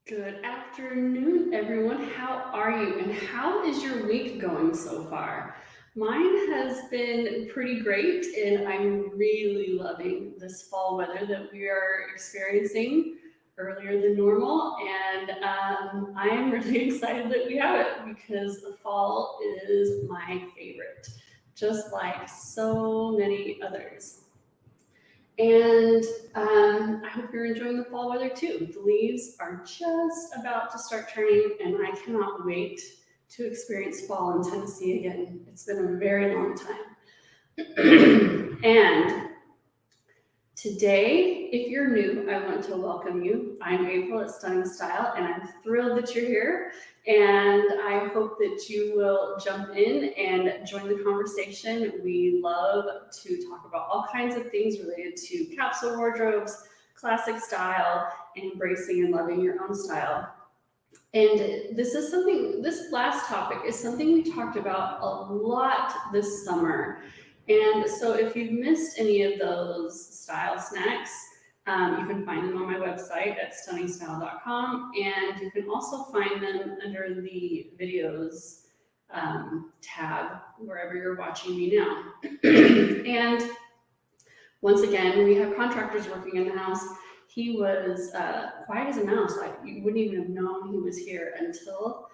Good afternoon, everyone. How are you? And how is your week going so far? Mine has been pretty great, and I'm really loving this fall weather that we are experiencing earlier than normal. And I am really excited that we have it because the fall is my favorite, just like so many others. And I hope you're enjoying the fall weather too. The leaves are just about to start turning, and I cannot wait to experience fall in Tennessee again. It's been a very long time. And today, if you're new, I want to welcome you. I'm April at Stunning Style, and I'm thrilled that you're here. And I hope that you will jump in and join the conversation. We love to talk about all kinds of things related to capsule wardrobes, classic style, and embracing and loving your own style. And this last topic is something we talked about a lot this summer. And so if you've missed any of those style snacks, you can find them on my website at stunningstyle.com. And you can also find them under the videos tab, wherever you're watching me now. And once again, we have contractors working in the house. He was quiet as a mouse. Like, you wouldn't even have known he was here until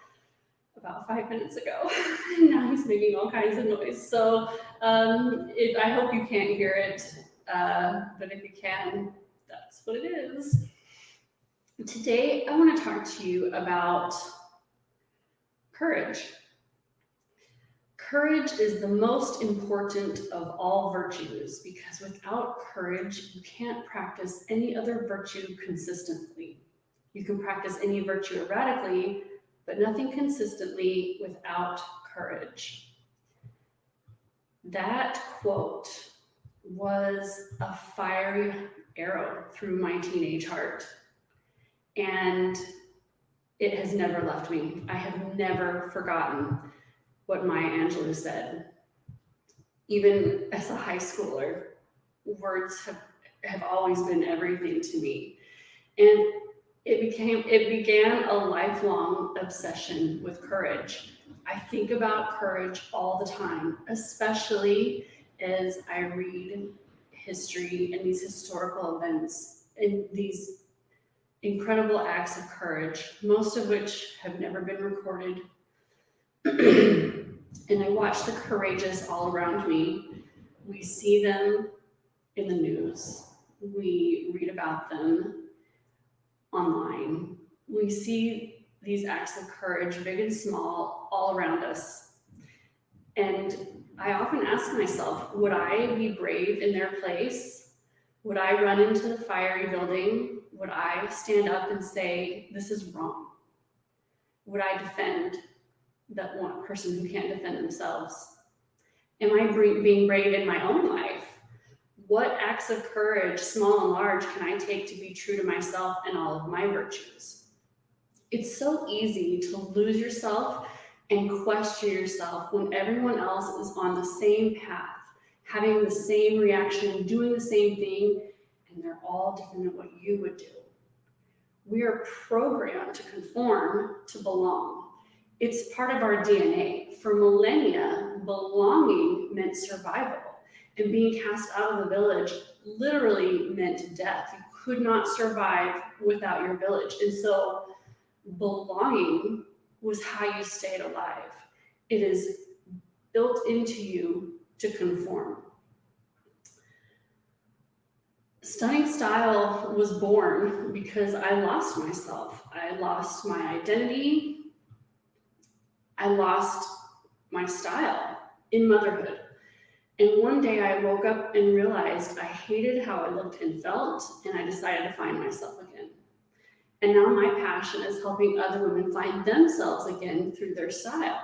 about 5 minutes ago. And now he's making all kinds of noise. So I hope you can't hear it, but if you can, that's what it is. Today, I want to talk to you about courage. Courage is the most important of all virtues because without courage, you can't practice any other virtue consistently. You can practice any virtue erratically, but nothing consistently without courage. That quote was a fiery arrow through my teenage heart, and it has never left me. I have never forgotten what Maya Angelou said. Even as a high schooler, words have always been everything to me. And it began a lifelong obsession with courage. I think about courage all the time, especially as I read history and these historical events and these incredible acts of courage, most of which have never been recorded. And I watch the courageous all around me. We see them in the news. We read about them online. We see these acts of courage, big and small, all around us. And I often ask myself, would I be brave in their place? Would I run into the fiery building? Would I stand up and say, this is wrong? Would I defend that one person who can't defend themselves? Am I being brave in my own life? What acts of courage, small and large, can I take to be true to myself and all of my virtues? It's so easy to lose yourself and question yourself when everyone else is on the same path, having the same reaction, doing the same thing, and they're all different than what you would do. We are programmed to conform to belong. It's part of our DNA. For millennia, belonging meant survival, and being cast out of the village literally meant death. You could not survive without your village. And so belonging was how you stayed alive. It is built into you to conform. Stunning Style was born because I lost myself. I lost my identity. I lost my style in motherhood. And one day I woke up and realized I hated how I looked and felt, and I decided to find myself again. And now my passion is helping other women find themselves again through their style.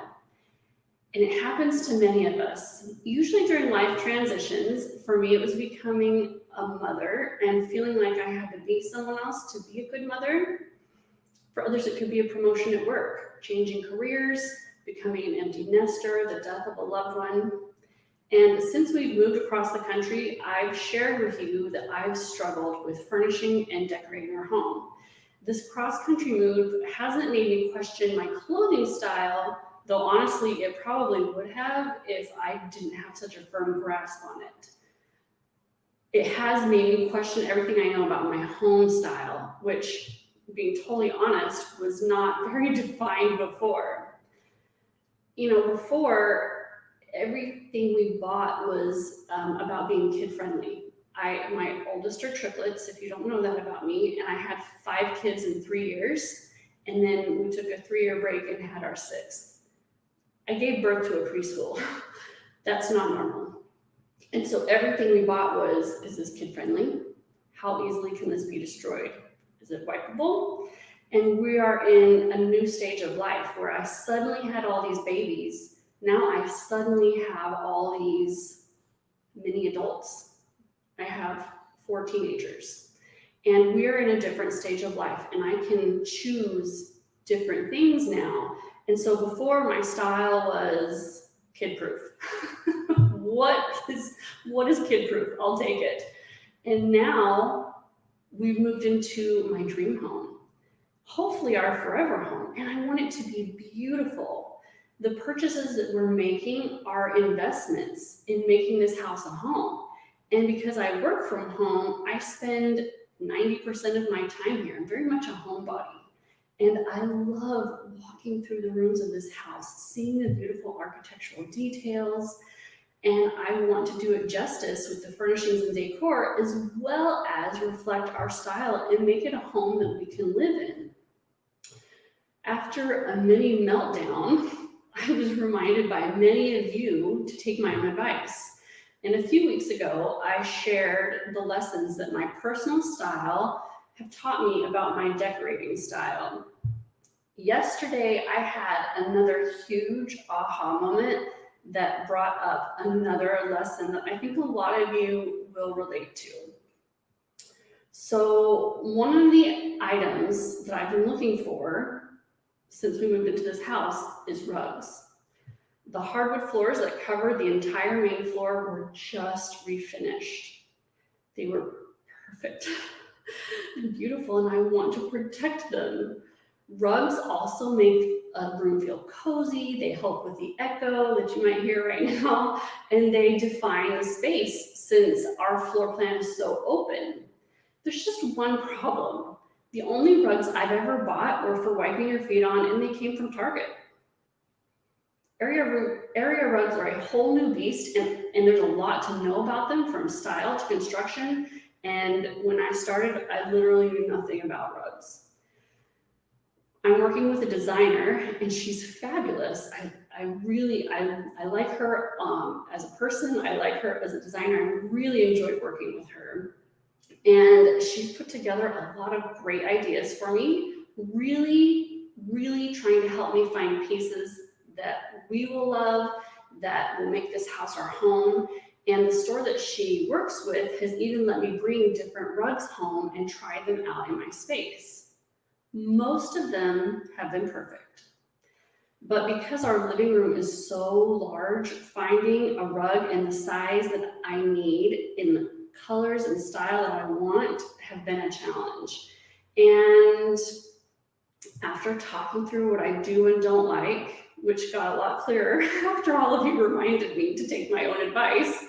And it happens to many of us, usually during life transitions. For me, it was becoming a mother and feeling like I had to be someone else to be a good mother. For others, it could be a promotion at work, changing careers, becoming an empty nester, the death of a loved one. And since we've moved across the country, I've shared with you that I've struggled with furnishing and decorating our home. This cross-country move hasn't made me question my clothing style, though honestly, it probably would have if I didn't have such a firm grasp on it. It has made me question everything I know about my home style, which, being totally honest, was not very defined before. Before, everything we bought was about being kid-friendly. My oldest are triplets, if you don't know that about me, and I had 5 kids in 3 years, and then we took a 3-year break and had our 6th. I gave birth to a preschool. That's not normal. And so everything we bought was, is this kid friendly? How easily can this be destroyed? Is it wipeable? And we are in a new stage of life where I suddenly had all these babies. Now I suddenly have all these mini adults. I have 4 teenagers. And we're in a different stage of life, and I can choose different things now. And so before, my style was kid-proof. What is kid-proof? I'll take it. And now we've moved into my dream home, hopefully our forever home, and I want it to be beautiful. The purchases that we're making are investments in making this house a home. And because I work from home, I spend 90% of my time here. I'm very much a homebody. And I love walking through the rooms of this house, seeing the beautiful architectural details. And I want to do it justice with the furnishings and decor, as well as reflect our style and make it a home that we can live in. After a mini meltdown, I was reminded by many of you to take my own advice. And a few weeks ago, I shared the lessons that my personal style have taught me about my decorating style. Yesterday, I had another huge aha moment that brought up another lesson that I think a lot of you will relate to. So one of the items that I've been looking for since we moved into this house is rugs. The hardwood floors that covered the entire main floor were just refinished. They were perfect and beautiful, and I want to protect them. Rugs also make a room feel cozy. They help with the echo that you might hear right now, and they define the space since our floor plan is so open. There's just one problem. The only rugs I've ever bought were for wiping your feet on, and they came from Target. Area rugs are a whole new beast, and there's a lot to know about them, from style to construction. And when I started, I literally knew nothing about rugs. I'm working with a designer, and she's fabulous. I like her as a person. I like her as a designer. I really enjoyed working with her. And she's put together a lot of great ideas for me, really, really trying to help me find pieces that we will love, that will make this house our home. And the store that she works with has even let me bring different rugs home and try them out in my space. Most of them have been perfect. But because our living room is so large, finding a rug in the size that I need, in the colors and style that I want, have been a challenge. And after talking through what I do and don't like, which got a lot clearer after all of you reminded me to take my own advice,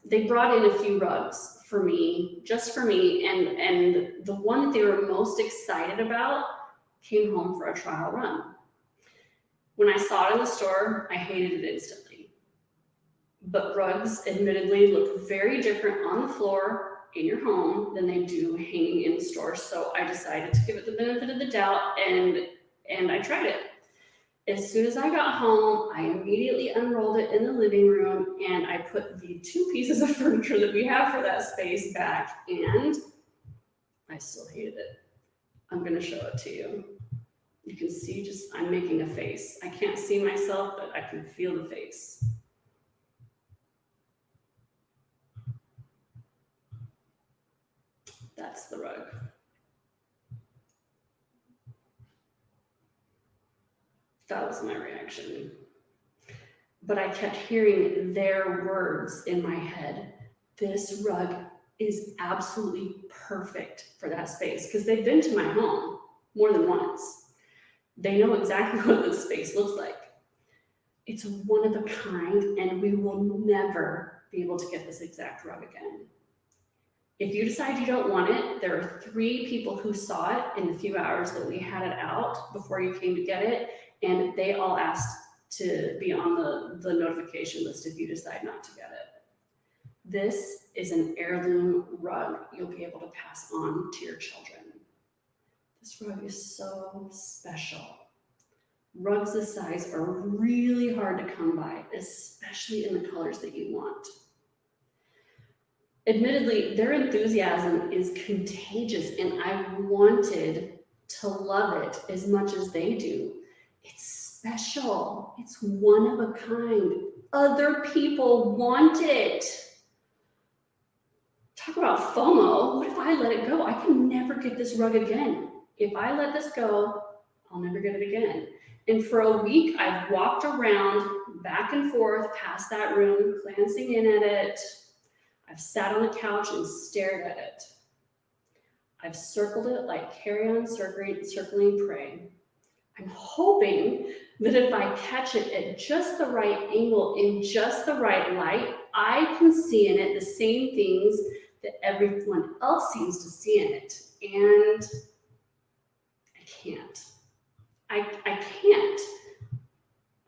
they brought in a few rugs for me, just for me, and the one that they were most excited about came home for a trial run. When I saw it in the store, I hated it instantly. But rugs admittedly look very different on the floor in your home than they do hanging in the store. So I decided to give it the benefit of the doubt, and I tried it. As soon as I got home, I immediately unrolled it in the living room, and I put the 2 pieces of furniture that we have for that space back, and I still hated it. I'm gonna show it to you. You can see I'm making a face. I can't see myself, but I can feel the face. That's the rug. That was my reaction. But I kept hearing their words in my head. This rug is absolutely perfect for that space because they've been to my home more than once. They know exactly what this space looks like. It's one of a kind, and we will never be able to get this exact rug again. If you decide you don't want it, there are 3 people who saw it in the few hours that we had it out before you came to get it, and they all asked to be on the notification list if you decide not to get it. This is an heirloom rug you'll be able to pass on to your children. This rug is so special. Rugs this size are really hard to come by, especially in the colors that you want. Admittedly, their enthusiasm is contagious, and I wanted to love it as much as they do. It's special. It's one of a kind. Other people want it. Talk about FOMO. What if I let it go? I can never get this rug again. If I let this go, I'll never get it again. And for a week, I've walked around back and forth past that room, glancing in at it. I've sat on the couch and stared at it. I've circled it like carrion circling prey. I'm hoping that if I catch it at just the right angle, in just the right light, I can see in it the same things that everyone else seems to see in it. And I can't. I can't.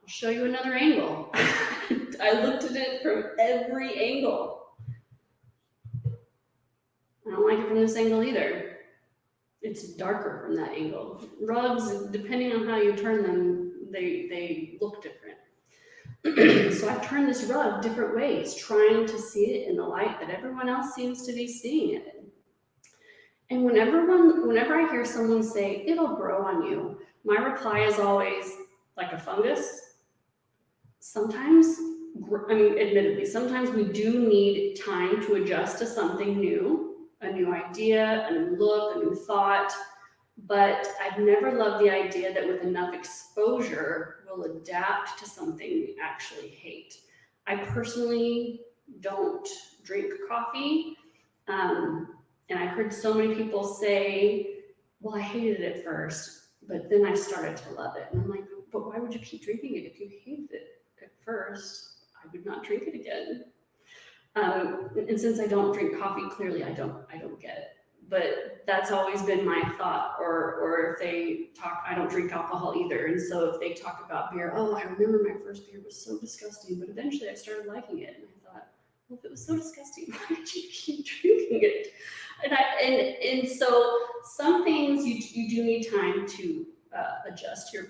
I'll show you another angle. I looked at it from every angle. I don't like it from this angle either. It's darker from that angle. Rugs, depending on how you turn them, they look different. So I've turned this rug different ways, trying to see it in the light that everyone else seems to be seeing it in. And whenever I hear someone say, it'll grow on you, my reply is always, like a fungus. Sometimes, admittedly, sometimes we do need time to adjust to something new, a new idea, a new look, a new thought, but I've never loved the idea that with enough exposure, we'll adapt to something we actually hate. I personally don't drink coffee, and I heard so many people say, well, I hated it at first, but then I started to love it. And I'm like, but why would you keep drinking it if you hated it at first? I would not drink it again. And since I don't drink coffee, clearly I don't get it. But that's always been my thought. Or if they talk, I don't drink alcohol either. And so if they talk about beer, oh, I remember my first beer was so disgusting, but eventually I started liking it. And I thought, well, if it was so disgusting, why did you keep drinking it? And so some things you do need time to adjust your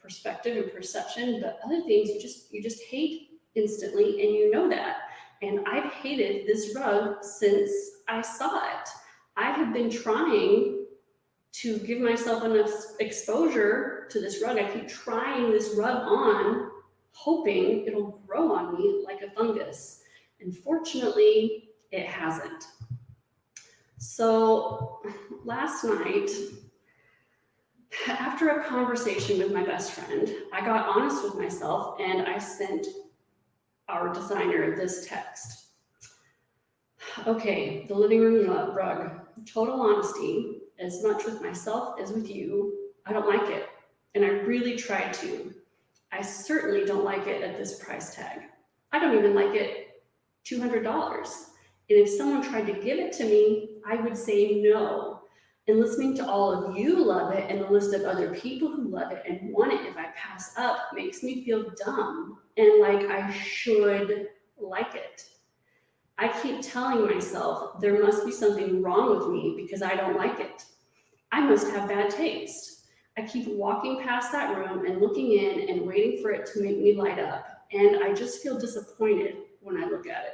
perspective and perception, but other things you just hate instantly, and you know that. And I've hated this rug since I saw it. I have been trying to give myself enough exposure to this rug. I keep trying this rug on, hoping it'll grow on me like a fungus. And fortunately, it hasn't. So last night, after a conversation with my best friend, I got honest with myself and I sent our designer this text. Okay, the living room rug. Total honesty, as much with myself as with you, I don't like it. And I really tried to. I certainly don't like it at this price tag. I don't even like it $200. And if someone tried to give it to me, I would say no. And listening to all of you love it and the list of other people who love it and want it if I pass up makes me feel dumb and like I should like it. I keep telling myself there must be something wrong with me because I don't like it. I must have bad taste. I keep walking past that room and looking in and waiting for it to make me light up. And I just feel disappointed when I look at it.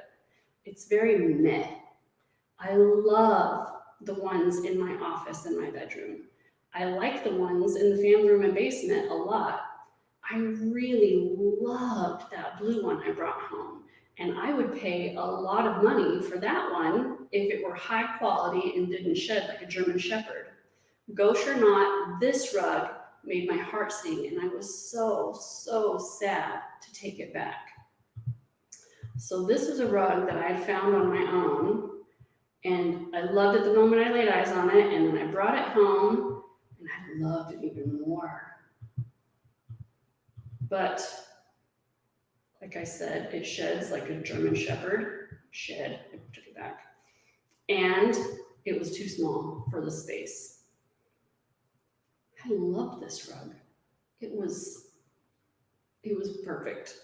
It's very meh. I love the ones in my office and my bedroom. I like the ones in the family room and basement a lot. I really loved that blue one I brought home. And I would pay a lot of money for that one if it were high quality and didn't shed like a German Shepherd. Gauche or not, this rug made my heart sing, and I was so sad to take it back. So this was a rug that I had found on my own, And I loved it the moment I laid eyes on it, and then I brought it home, and I loved it even more. But like I said, it sheds like a German Shepherd. I took it back. And it was too small for the space. I loved this rug. It was perfect.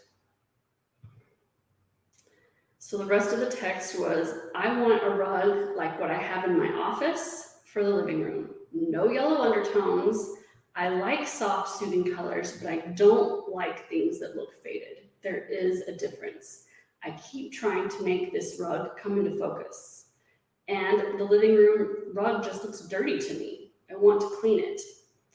So the rest of the text was, I want a rug like what I have in my office for the living room. No yellow undertones. I like soft, soothing colors, but I don't like things that look faded. There is a difference. I keep trying to make this rug come into focus. And the living room rug just looks dirty to me. I want to clean it.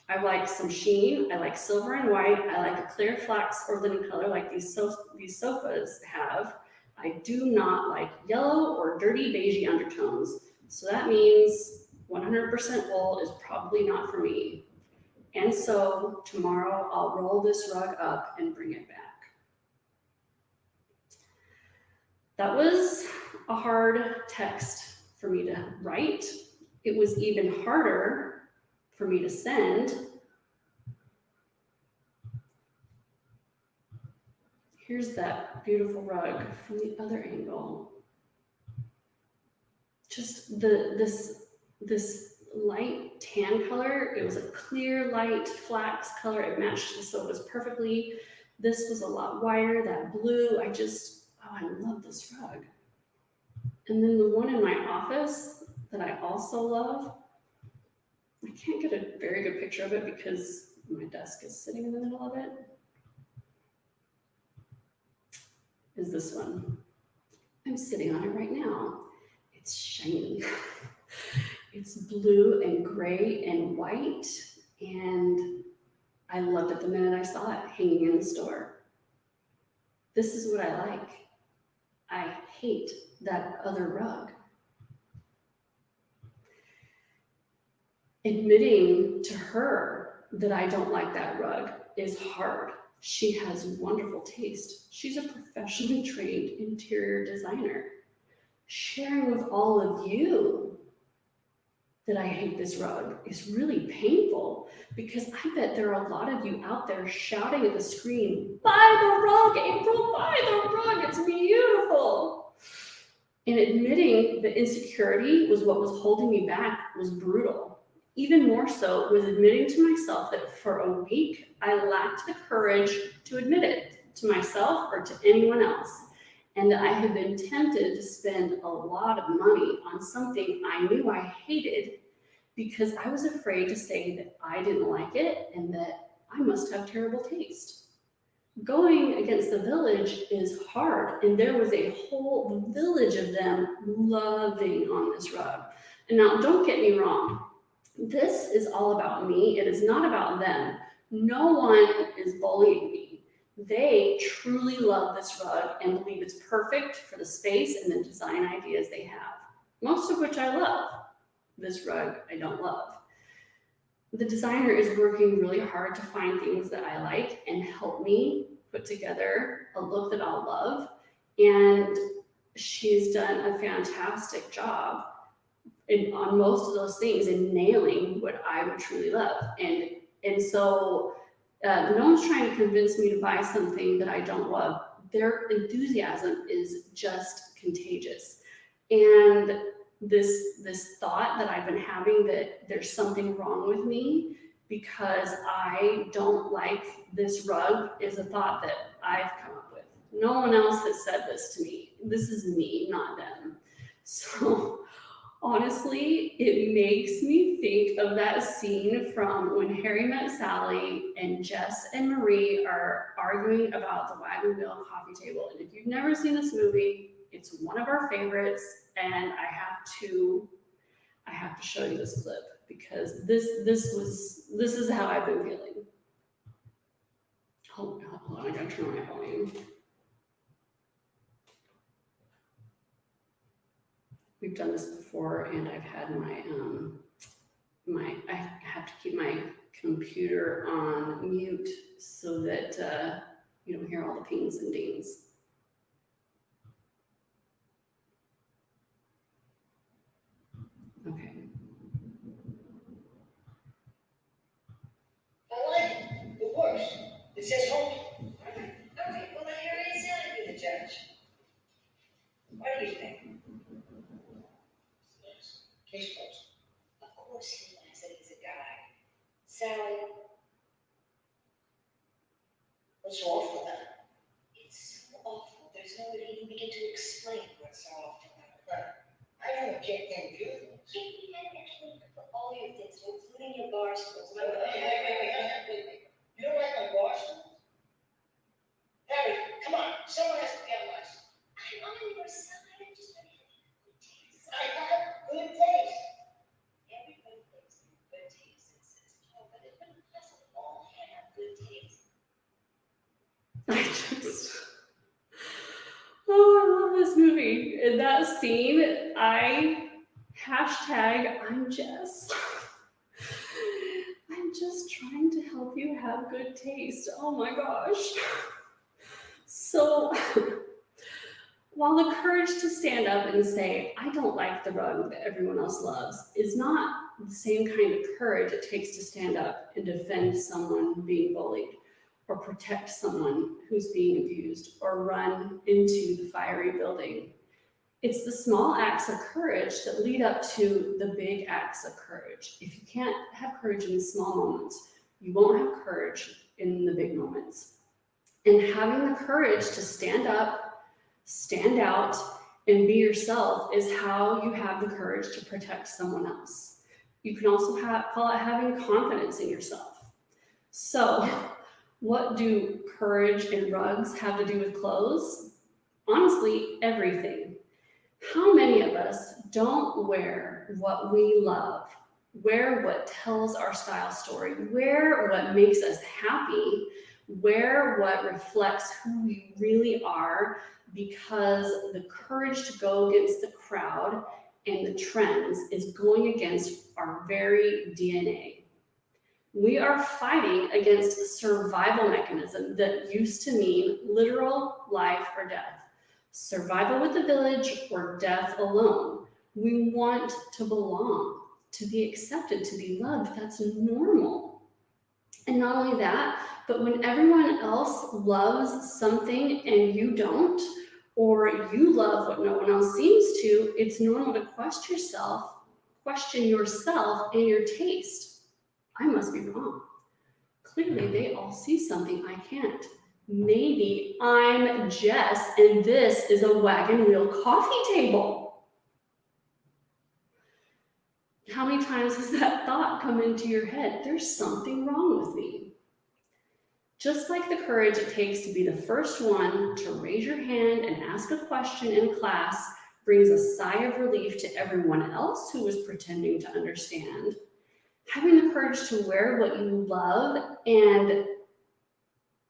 I like some sheen. I like silver and white. I like a clear flax or linen color like these sofas have. I do not like yellow or dirty beigey undertones. So that means 100% wool is probably not for me. And so tomorrow I'll roll this rug up and bring it back. That was a hard text for me to write. It was even harder for me to send. Here's that beautiful rug from the other angle. Just this light tan color. It was a clear light flax color. It matched the sofas perfectly. This was a lot wider, that blue. I love this rug. And then the one in my office that I also love, I can't get a very good picture of it because my desk is sitting in the middle of it, is this one. I'm sitting on it right now. It's shiny. It's blue and gray and white, and I loved it the minute I saw it hanging in the store. This is what I like. I hate that other rug. Admitting to her that I don't like that rug is hard. She has wonderful taste. She's a professionally trained interior designer. Sharing with all of you that I hate this rug is really painful because I bet there are a lot of you out there shouting at the screen, buy the rug, April, buy the rug, it's beautiful. And admitting the insecurity was what was holding me back was brutal. Even more so was admitting to myself that for a week, I lacked the courage to admit it to myself or to anyone else. And that I had been tempted to spend a lot of money on something I knew I hated because I was afraid to say that I didn't like it and that I must have terrible taste. Going against the village is hard, and there was a whole village of them loving on this rug. And now, don't get me wrong. This is all about me. It is not about them. No one is bullying me. They truly love this rug and believe it's perfect for the space and the design ideas they have, most of which I love. This rug I don't love. The designer is working really hard to find things that I like and help me put together a look that I'll love. And she's done a fantastic job on most of those things in nailing what I would truly love. And so no one's trying to convince me to buy something that I don't love. Their enthusiasm is just contagious. And this thought that I've been having that there's something wrong with me because I don't like this rug is a thought that I've come up with. No one else has said this to me. This is me, not them. So honestly, it makes me think of that scene from When Harry Met Sally and Jess and Marie are arguing about the wagon wheel coffee table. And if you've never seen this movie, it's one of our favorites, and I have to show you this clip because this is how I've been feeling. Hold on, I gotta turn on my volume. We've done this before, and I've had I have to keep my computer on mute so that you don't hear all the pings and dings. Okay. Yes. Case closed. Of course he lies that he's a guy. Sally, What's so awful with that? it's so awful. There's no way to even begin to explain what's so awful about it. I don't get confused. If you had actually put all your things, including your bar stools, Wait. You don't like my Boston? Harry, come on. Someone has to be on my side. I'm on your side. I'm just trying to have good taste. I have good taste. Everybody thinks they have good taste and says, oh, but it doesn't all have good taste. I love this movie. In that scene, I'm Jess. I'm just trying to help you have good taste. Oh my gosh. So, while the courage to stand up and say, I don't like the rug that everyone else loves, is not the same kind of courage it takes to stand up and defend someone being bullied, or protect someone who's being abused, or run into the fiery building. It's the small acts of courage that lead up to the big acts of courage. If you can't have courage in the small moments, you won't have courage in the big moments. And having the courage to stand up, stand out, and be yourself is how you have the courage to protect someone else. You can also call it having confidence in yourself. So, what do courage and rugs have to do with clothes? Honestly, everything. How many of us don't wear what we love, wear what tells our style story, wear what makes us happy, wear what reflects who we really are, because the courage to go against the crowd and the trends is going against our very DNA. We are fighting against a survival mechanism that used to mean literal life or death. Survival with the village or death alone. We want to belong, to be accepted, to be loved. That's normal. And not only that, but when everyone else loves something and you don't, or you love what no one else seems to, it's normal to question yourself and your taste. I must be wrong. Clearly, they all see something I can't. Maybe I'm Jess and this is a wagon wheel coffee table. How many times has that thought come into your head? There's something wrong with me. Just like the courage it takes to be the first one to raise your hand and ask a question in class brings a sigh of relief to everyone else who was pretending to understand, having the courage to wear what you love and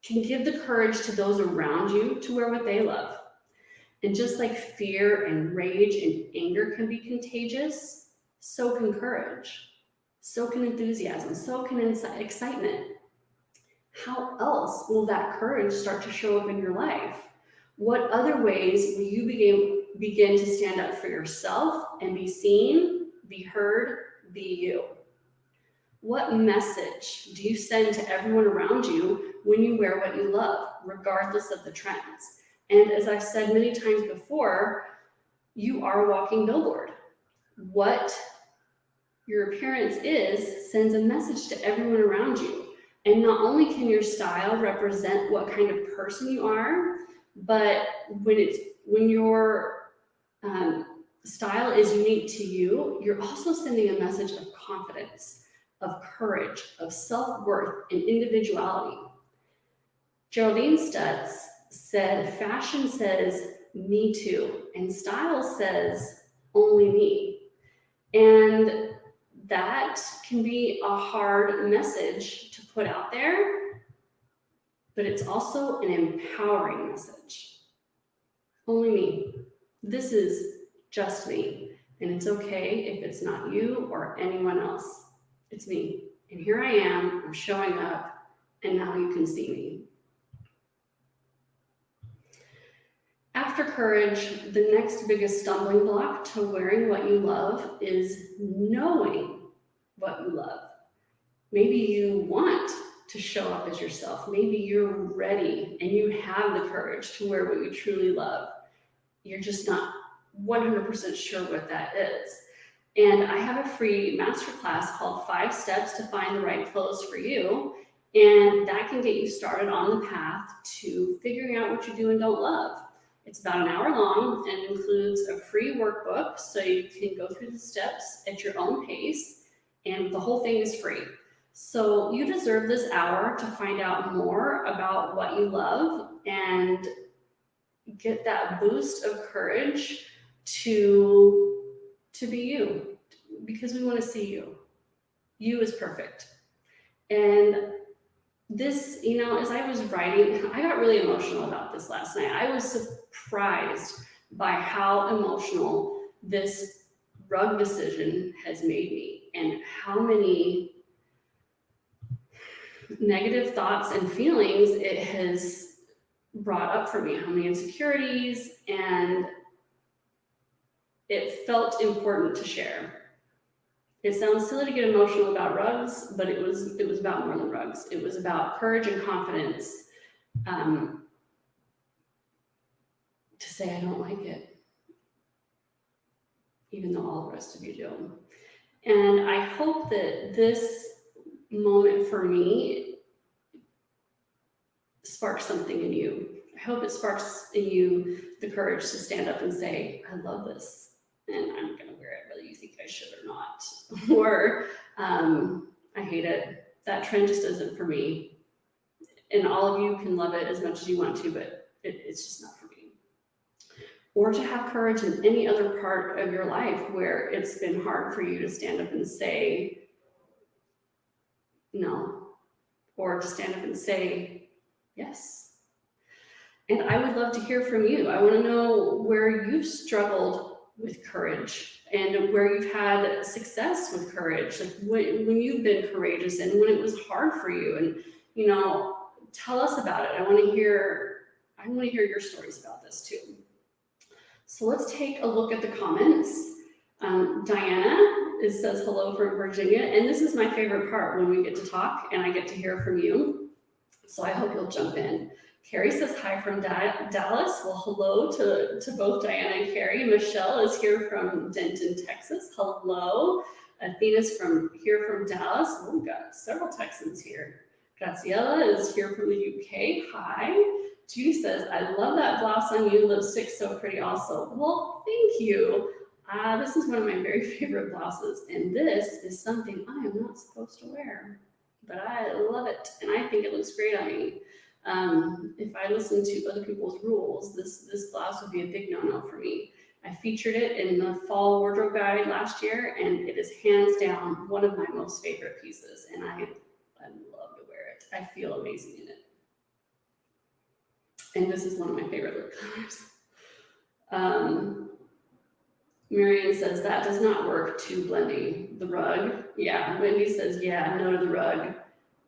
can give the courage to those around you to wear what they love. And just like fear and rage and anger can be contagious, so can courage, so can enthusiasm, so can excitement. How else will that courage start to show up in your life? What other ways will you begin to stand up for yourself and be seen, be heard, be you? What message do you send to everyone around you when you wear what you love, regardless of the trends? And as I've said many times before, you are a walking billboard. What your appearance is sends a message to everyone around you. And not only can your style represent what kind of person you are, but when your style is unique to you, you're also sending a message of confidence, of courage, of self-worth, and individuality. Geraldine Stutz said, fashion says, me too, and style says, only me. And that can be a hard message to put out there, but it's also an empowering message. Only me. This is just me, and it's okay if it's not you or anyone else. It's me, and here I am, I'm showing up, and now you can see me. After courage, the next biggest stumbling block to wearing what you love is knowing what you love. Maybe you want to show up as yourself. Maybe you're ready and you have the courage to wear what you truly love. You're just not 100% sure what that is. And I have a free masterclass called 5 Steps to Find the Right Clothes for You. And that can get you started on the path to figuring out what you do and don't love. It's about an hour long and includes a free workbook so you can go through the steps at your own pace. And the whole thing is free. So you deserve this hour to find out more about what you love and get that boost of courage to be you, because we want to see you. You is perfect. And this, as I was writing, I got really emotional about this last night. I was surprised by how emotional this rug decision has made me and how many negative thoughts and feelings it has brought up for me, how many insecurities, and it felt important to share. It sounds silly to get emotional about rugs, but it was about more than rugs. It was about courage and confidence to say I don't like it, even though all the rest of you do. And I hope that this moment for me sparks something in you. I hope it sparks in you the courage to stand up and say, I love this, and I'm going to wear it whether you think I should or not. Or, I hate it. That trend just isn't for me. And all of you can love it as much as you want to, but it's just not for me. Or to have courage in any other part of your life where it's been hard for you to stand up and say no, or to stand up and say yes. And I would love to hear from you. I want to know where you've struggled with courage and where you've had success with courage, like when you've been courageous and when it was hard for you. And tell us about it. I want to hear your stories about this too. So let's take a look at the comments. Diana says hello from Virginia, and this is my favorite part when we get to talk and I get to hear from you. So I hope you'll jump in. Carrie says hi from Dallas. Well, hello to both Diana and Carrie. Michelle is here from Denton, Texas. Hello. Athena's here from Dallas. Oh, we've got several Texans here. Graciela is here from the UK. Hi. Judy says, I love that blouse on you. Lipstick so pretty also. Well, thank you. This is one of my very favorite blouses, and this is something I am not supposed to wear, but I love it, and I think it looks great on me. If I listen to other people's rules, this blouse would be a big no-no for me. I featured it in the fall wardrobe guide last year, and it is hands down one of my most favorite pieces, and I love to wear it. I feel amazing in it. And this is one of my favorite lip colors. Marion says that does not work too blendy. The rug, yeah. Wendy says, yeah, no to the rug.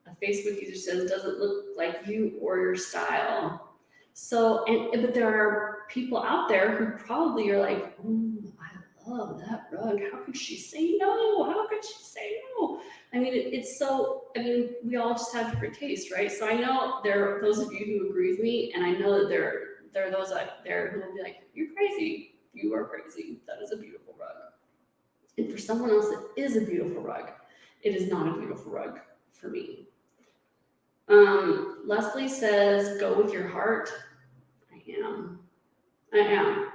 A Facebook user says, doesn't look like you or your style. So, but there are people out there who probably are like, oh, I love that rug. How could she say no? How could she say no? I mean, we all just have different tastes, right? So I know there are those of you who agree with me, and I know that there are those out there who will be like, you're crazy. You are crazy. That is a beautiful rug. And for someone else, it is a beautiful rug. It is not a beautiful rug for me. Leslie says, go with your heart. I am.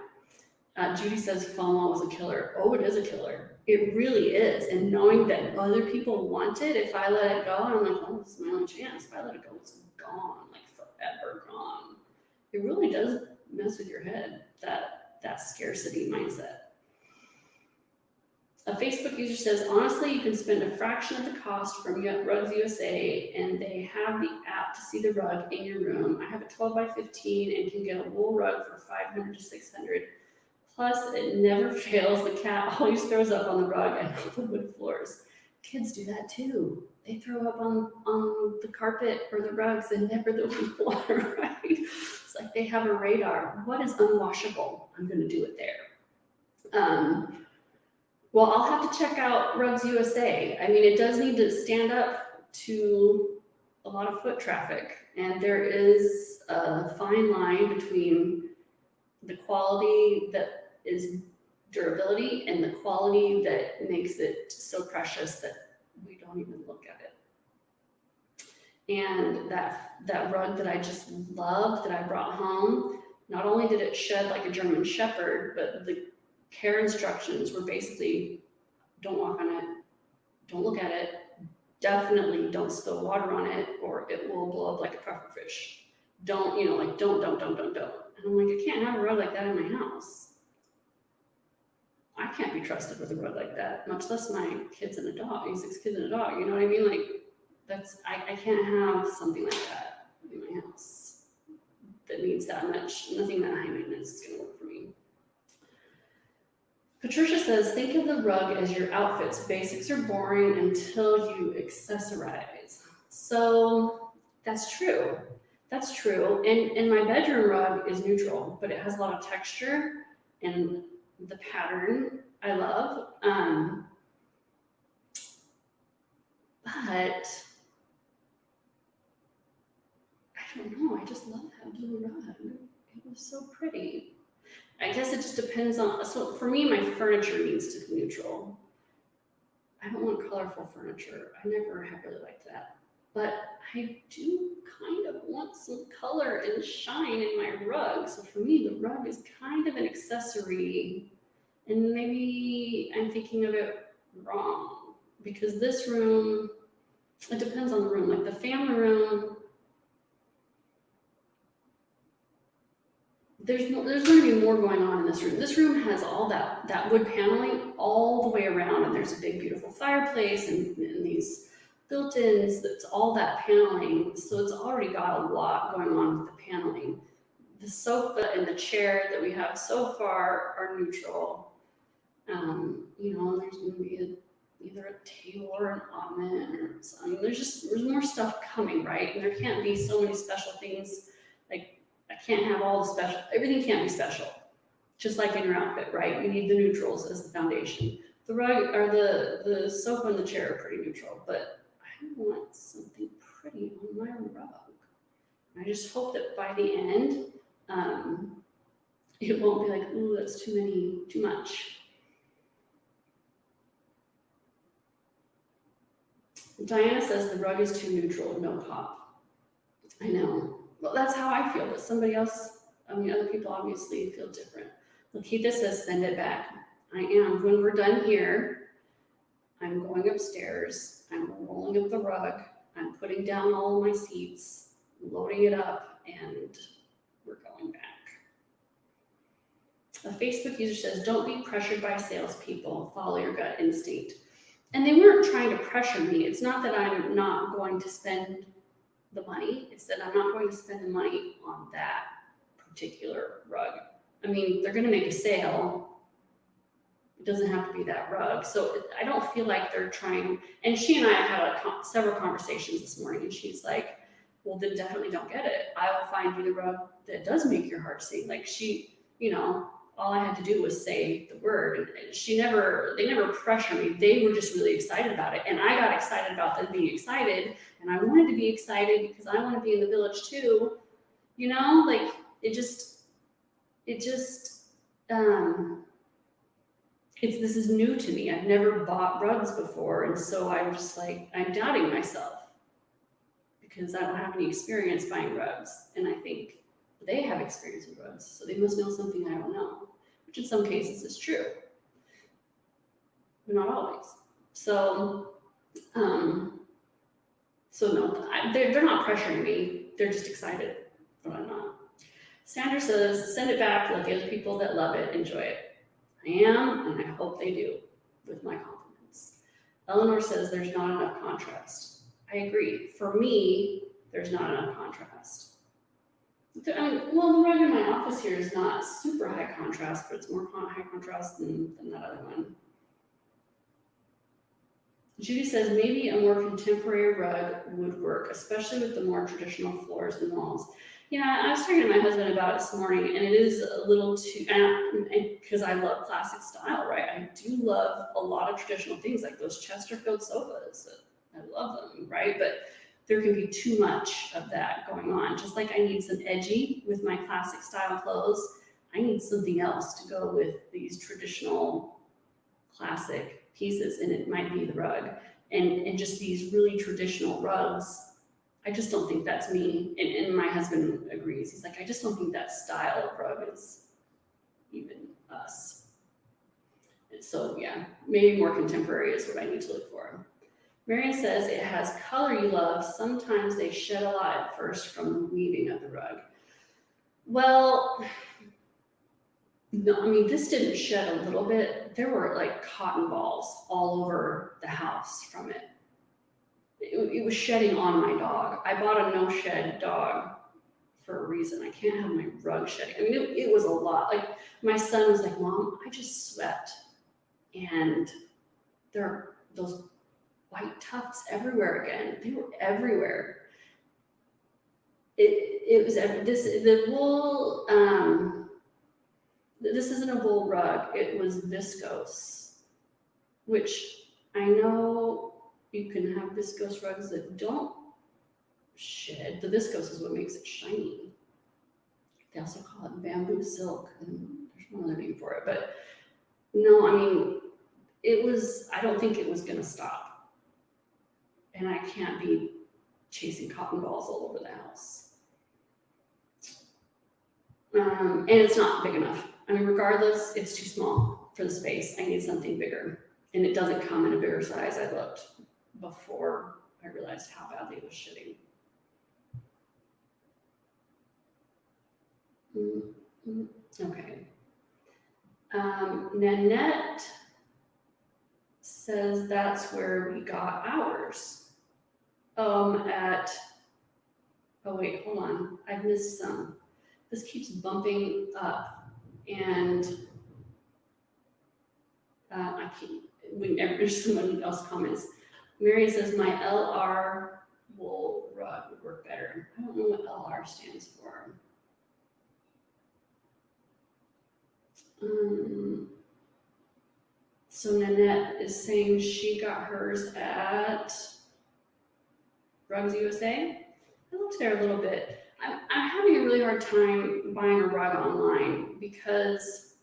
Judy says, FOMO was a killer. Oh, it is a killer. It really is. And knowing that other people want it, if I let it go, I'm like, oh, this is my only chance. If I let it go, it's gone, like forever gone. It really does mess with your head, that scarcity mindset. A Facebook user says, honestly, you can spend a fraction of the cost from Rugs USA, and they have the app to see the rug in your room. I have a 12 by 15 and can get a wool rug for $500 to $600. Plus, it never fails. The cat always throws up on the rug and the wood floors. Kids do that too. They throw up on the carpet or the rugs and never the wood floor, right? It's like they have a radar. What is unwashable? I'm going to do it there. Well, I'll have to check out Rugs USA. I mean, it does need to stand up to a lot of foot traffic, and there is a fine line between the quality that is durability and the quality that makes it so precious that we don't even look at it. And that rug that I just loved, that I brought home, not only did it shed like a German Shepherd, but the care instructions were basically, don't walk on it, don't look at it, definitely don't spill water on it or it will blow up like a puffer fish. Don't, like don't. And I'm like, I can't have a rug like that in my house. I can't be trusted with a rug like that, much less my kids and a dog, 6 kids and a dog, you know what I mean? Like, I can't have something like that in my house that needs that much, nothing that high maintenance is gonna work for me. Patricia says, think of the rug as your outfits. Basics are boring until you accessorize. So that's true. That's true. And my bedroom rug is neutral, but it has a lot of texture and the pattern I love. But I don't know, I just love that blue rug. It was so pretty. I guess it just depends on, so for me, my furniture needs to be neutral. I don't want colorful furniture. I never have really liked that. But I do kind of want some color and shine in my rug. So for me, the rug is kind of an accessory. And maybe I'm thinking of it wrong. Because this room, it depends on the room. Like the family room, there's going to be more going on in this room. This room has all that wood paneling all the way around, and there's a big, beautiful fireplace and these built-ins. That's all that paneling. So it's already got a lot going on with the paneling. The sofa and the chair that we have so far are neutral. And there's going to be either a table or an ottoman or something. There's more stuff coming, right? And there can't be so many special things. Like, I can't have all the special, everything can't be special. Just like in your outfit, right? You need the neutrals as the foundation. The rug or the sofa and the chair are pretty neutral, but I want something pretty on my rug. I just hope that by the end, it won't be like, ooh, that's too much. Diana says the rug is too neutral, no pop. I know. Well, that's how I feel, but somebody else, other people obviously feel different. Lakita says, send it back. I am. When we're done here, I'm going upstairs. I'm rolling up the rug. I'm putting down all of my seats, loading it up, and we're going back. A Facebook user says, don't be pressured by salespeople. Follow your gut instinct. And they weren't trying to pressure me. It's not that I'm not going to spend the money. It's that I'm not going to spend the money on that particular rug. They're going to make a sale. It doesn't have to be that rug. So I don't feel like they're trying. And she and I had several conversations this morning, and she's like, well, then definitely don't get it. I will find you the rug that does make your heart sing. Like all I had to do was say the word. And they never pressured me. They were just really excited about it. And I got excited about them being excited. And I wanted to be excited because I want to be in the village too. This is new to me. I've never bought rugs before. And so I'm just like, I'm doubting myself because I don't have any experience buying rugs. And I think they have experience with rugs. So they must know something I don't know, which in some cases is true, but not always. So no, they're not pressuring me. They're just excited, but I'm not. Sandra says, send it back. Let the other people that love it enjoy it. I am, and I hope they do, with my compliments. Eleanor says there's not enough contrast. I agree. For me, there's not enough contrast. The rug in my office here is not super high contrast, but it's more high contrast than that other one. Judy says maybe a more contemporary rug would work, especially with the more traditional floors and walls. Yeah, I was talking to my husband about it this morning, and it is a little too, because I love classic style, right? I do love a lot of traditional things like those Chesterfield sofas. I love them, right? But there can be too much of that going on. Just like I need some edgy with my classic style clothes, I need something else to go with these traditional classic pieces, and it might be the rug. And just these really traditional rugs, I just don't think that's me. And my husband agrees. He's like, I just don't think that style of rug is even us. And so, yeah, maybe more contemporary is what I need to look for. Marion says it has color you love. Sometimes they shed a lot at first from the weaving of the rug. Well, no, I mean, this didn't shed a little bit. There were like cotton balls all over the house from it. It was shedding on my dog. I bought a no shed dog for a reason. I can't have my rug shedding. I mean, it was a lot. Like, my son was like, Mom, I just sweat. And there are those white tufts everywhere again. They were everywhere. It was the wool. This isn't a wool rug. It was viscose, which I know you can have viscose rugs that don't shed. The viscose is what makes it shiny. They also call it bamboo silk, and there's one other name for it. But no, I mean, I don't think it was going to stop. And I can't be chasing cotton balls all over the house. And it's not big enough. I mean, regardless, it's too small for the space. I need something bigger. And it doesn't come in a bigger size. I looked before I realized how badly it was shitting. Okay. Nanette says that's where we got ours. Oh wait, hold on. I've missed some. This keeps bumping up, and I can't, whenever someone else comments. Mary says my LR wool rug would work better. I don't know what LR stands for. So Nanette is saying she got hers at Rugs USA. I looked there a little bit. I'm having a really hard time buying a rug online because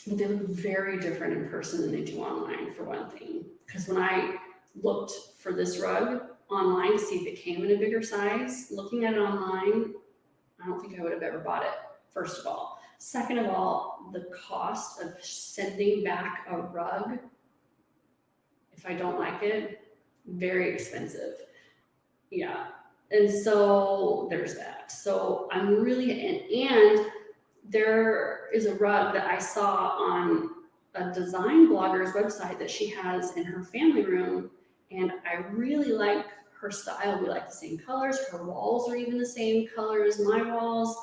they look very different in person than they do online, for one thing. Because when I looked for this rug online to see if it came in a bigger size, looking at it online, I don't think I would have ever bought it, first of all. Second of all, the cost of sending back a rug, if I don't like it, very expensive. Yeah. And so there's that. So I'm really, and there is a rug that I saw on a design blogger's website that she has in her family room. And I really like her style. We like the same colors. Her walls are even the same color as my walls.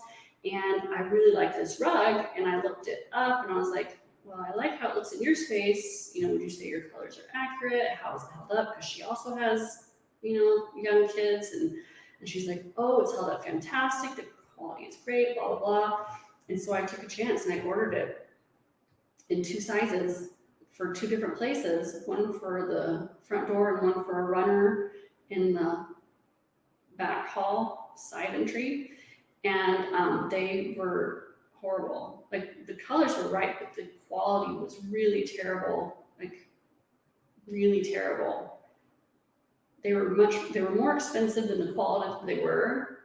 And I really like this rug. And I looked it up and I was like, well, I like how it looks in your space. You know, would you say your colors are accurate? How is it held up? Because she also has, you know, young kids. And she's like, oh, it's held up fantastic. The quality is great, blah, blah, blah. And so I took a chance and I ordered it in 2 sizes for 2 different places, one for the front door and one for a runner in the back hall side entry. And they were horrible. Like, the colors were right, but the quality was really terrible, like really terrible. They were more expensive than the quality they were,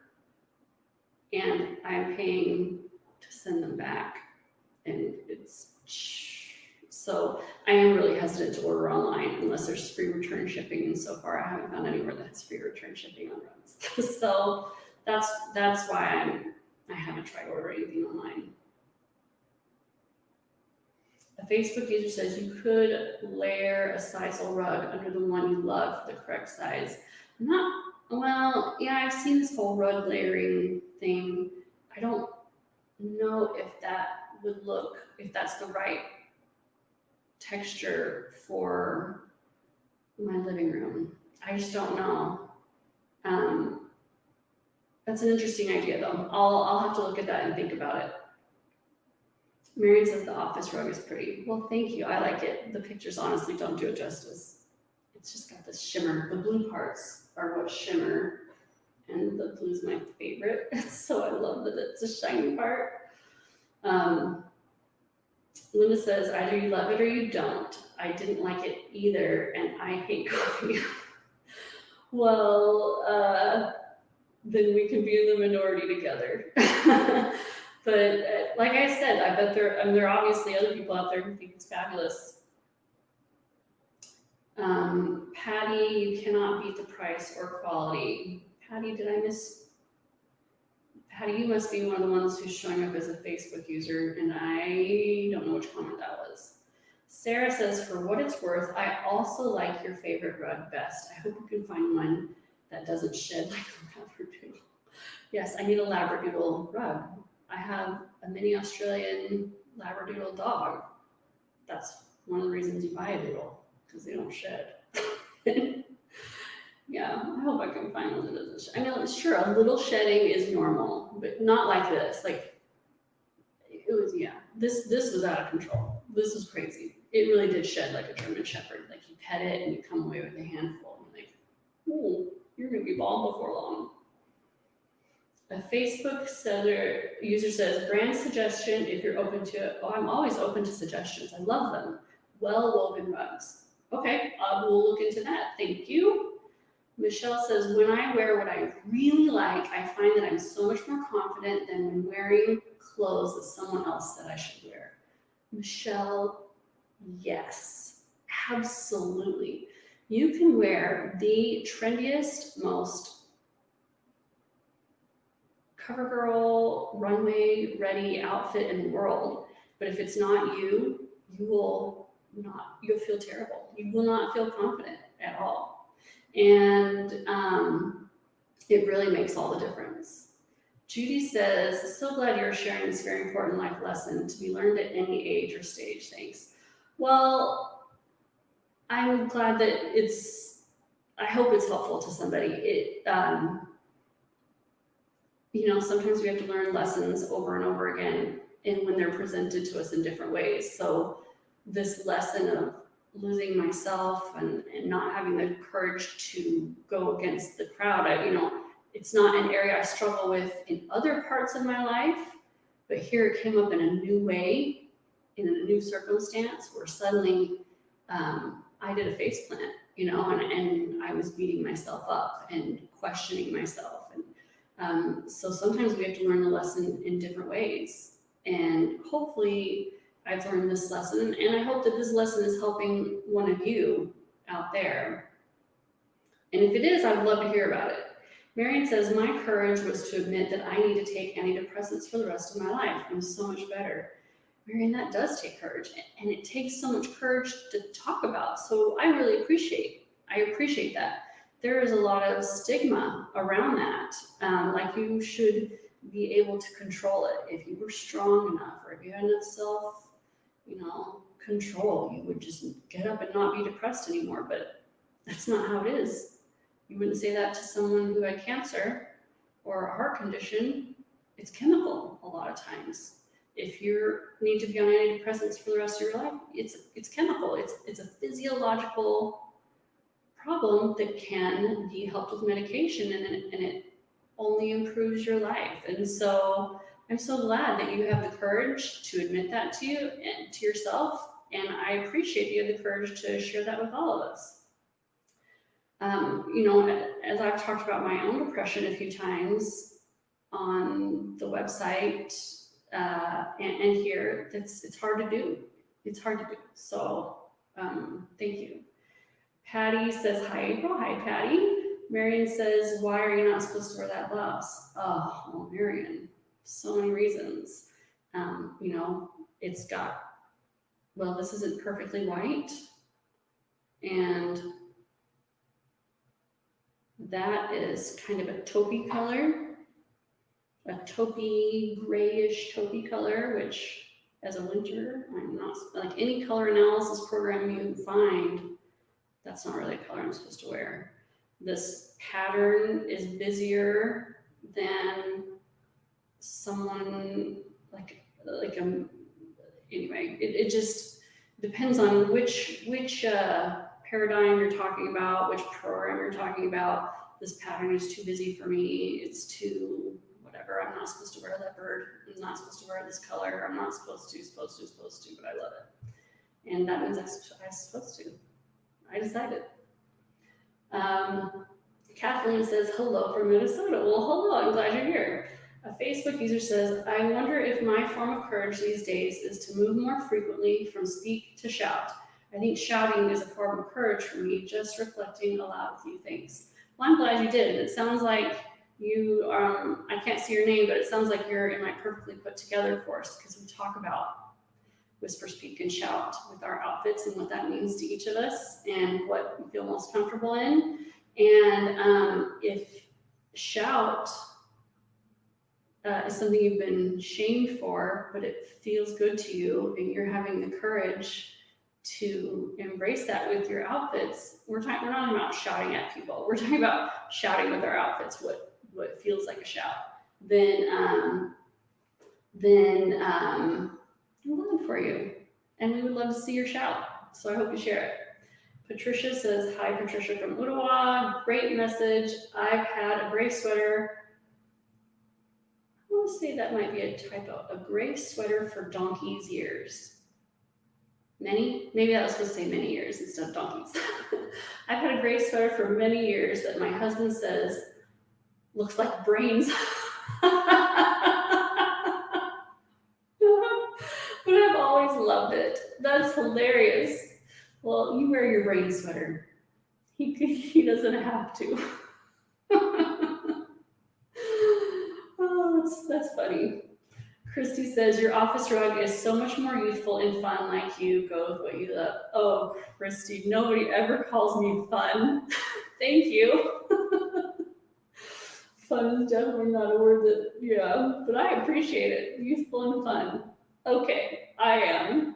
and I'm paying to send them back, and so I am really hesitant to order online unless there's free return shipping, and so far I haven't found anywhere that has free return shipping on rugs. So that's why I haven't tried ordering anything online. A Facebook user says you could layer a sisal rug under the one you love for the correct size. Well, yeah, I've seen this whole rug layering thing. I don't know if that's the right texture for my living room. I just don't know. That's an interesting idea though. I'll have to look at that and think about it. Marion says the office rug is pretty. Well, thank you. I like it. The pictures honestly don't do it justice. It's just got this shimmer. The blue parts are what shimmer, and the blue's my favorite. So I love that it's a shiny part. Linda says, either you love it or you don't. I didn't like it either, and I hate coffee. Well, then we can be in the minority together. But like I said, I bet there are obviously other people out there who think it's fabulous. Patty, you cannot beat the price or quality. Patty, did I miss? Patty, you must be one of the ones who's showing up as a Facebook user, and I don't know which comment that was. Sarah says, for what it's worth, I also like your favorite rug best. I hope you can find one that doesn't shed like a Labradoodle. Yes, I need a Labradoodle rug. I have a mini Australian Labradoodle dog. That's one of the reasons you buy a doodle, because they don't shed. Yeah, I hope I can find one that doesn't shed. I mean, sure, a little shedding is normal, but not like this. Like, it was, yeah, this was out of control. This was crazy. It really did shed like a German Shepherd. Like, you pet it and you come away with a handful. And like, oh, you're gonna be bald before long. A Facebook user says, brand suggestion if you're open to it. Oh, I'm always open to suggestions. I love them. Well-woven rugs. Okay, we'll look into that. Thank you. Michelle says, when I wear what I really like, I find that I'm so much more confident than when wearing clothes that someone else said I should wear. Michelle, yes, absolutely. You can wear the trendiest, most CoverGirl runway ready outfit in the world, but if it's not you, you'll feel terrible. You will not feel confident at all. And it really makes all the difference. Judy says, so glad you're sharing this very important life lesson to be learned at any age or stage. Thanks. Well, I'm glad that I hope it's helpful to somebody. Sometimes we have to learn lessons over and over again, and when they're presented to us in different ways. So this lesson of losing myself and not having the courage to go against the crowd, it's not an area I struggle with in other parts of my life, but here it came up in a new way, in a new circumstance where suddenly I did a face plant, and I was beating myself up and questioning myself. And so sometimes we have to learn the lesson in different ways. And hopefully I've learned this lesson, and I hope that this lesson is helping one of you out there. And if it is, I'd love to hear about it. Marion says, my courage was to admit that I need to take antidepressants for the rest of my life. I'm so much better. Marion, that does take courage, and it takes so much courage to talk about. So I really appreciate that. There is a lot of stigma around that. Like you should be able to control it. If you were strong enough, or if you had enough self, control, you would just get up and not be depressed anymore. But that's not how it is. You wouldn't say that to someone who had cancer or a heart condition. It's chemical a lot of times. If you need to be on antidepressants for the rest of your life, it's chemical. It's a physiological problem that can be helped with medication, and it only improves your life. And so I'm so glad that you have the courage to admit that to you and to yourself, and I appreciate you have the courage to share that with all of us. As I've talked about my own depression a few times on the website and here, it's hard to do. It's hard to do. So thank you. Patty says, hi, April. Hi, Patty. Marion says, why are you not supposed to wear that blouse? Oh, well, Marion, so many reasons. It's got, this isn't perfectly white. And that is kind of a taupey color, a taupey, grayish taupey color, which as a winter, I'm not, like any color analysis program you find, that's not really a color I'm supposed to wear. This pattern is busier than someone anyway, it just depends on which paradigm you're talking about, which program you're talking about. This pattern is too busy for me. It's too whatever. I'm not supposed to wear leopard. I'm not supposed to wear this color. I'm not supposed to, but I love it. And that means I'm supposed to. I decided. Kathleen says, hello from Minnesota. Well, hello, I'm glad you're here. A Facebook user says, I wonder if my form of courage these days is to move more frequently from speak to shout. I think shouting is a form of courage for me, just reflecting aloud a few things. Well, I'm glad you did. It sounds like you, I can't see your name, but it sounds like you're in my Perfectly Put Together course, because we talk about whisper, speak, and shout with our outfits and what that means to each of us and what we feel most comfortable in. And if shout is something you've been shamed for, but it feels good to you, and you're having the courage to embrace that with your outfits, we're not talking about shouting at people. We're talking about shouting with our outfits, what feels like a shout. Then I'm glad for you, and we would love to see your shout. So I hope you share it. Patricia says, hi, Patricia from Ottawa. Great message. I've had a gray sweater. I want to say that might be a typo. A gray sweater for donkey's years. Many? Maybe I was supposed to say many years instead of donkeys. I've had a gray sweater for many years that my husband says looks like brains. But I've always loved it. That's hilarious. Well, you wear your brain sweater. He doesn't have to. Oh, that's funny. Christy says, your office rug is so much more youthful and fun like you. Go with what you love. Oh, Christy, nobody ever calls me fun. Thank you. Fun is definitely not a word that, yeah, but I appreciate it. Youthful and fun. Okay, I am.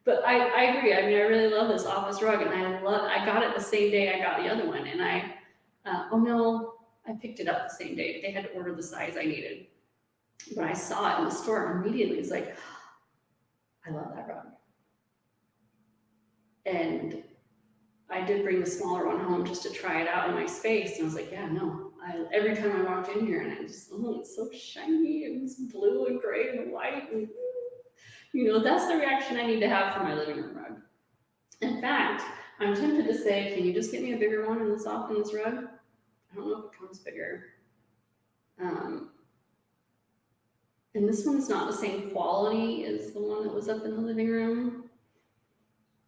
But I agree. I mean, I really love this office rug, and I got it the same day I got the other one, and oh no, I picked it up the same day. They had to order the size I needed. But I saw it in the store and immediately it's like, I love that rug. And I did bring the smaller one home just to try it out in my space. And I was like, yeah, no. Every time I walked in here and I just, oh, it's so shiny and it's blue and gray and white. And, that's the reaction I need to have for my living room rug. In fact, I'm tempted to say, can you just get me a bigger one in this rug? I don't know if it comes bigger. And this one's not the same quality as the one that was up in the living room.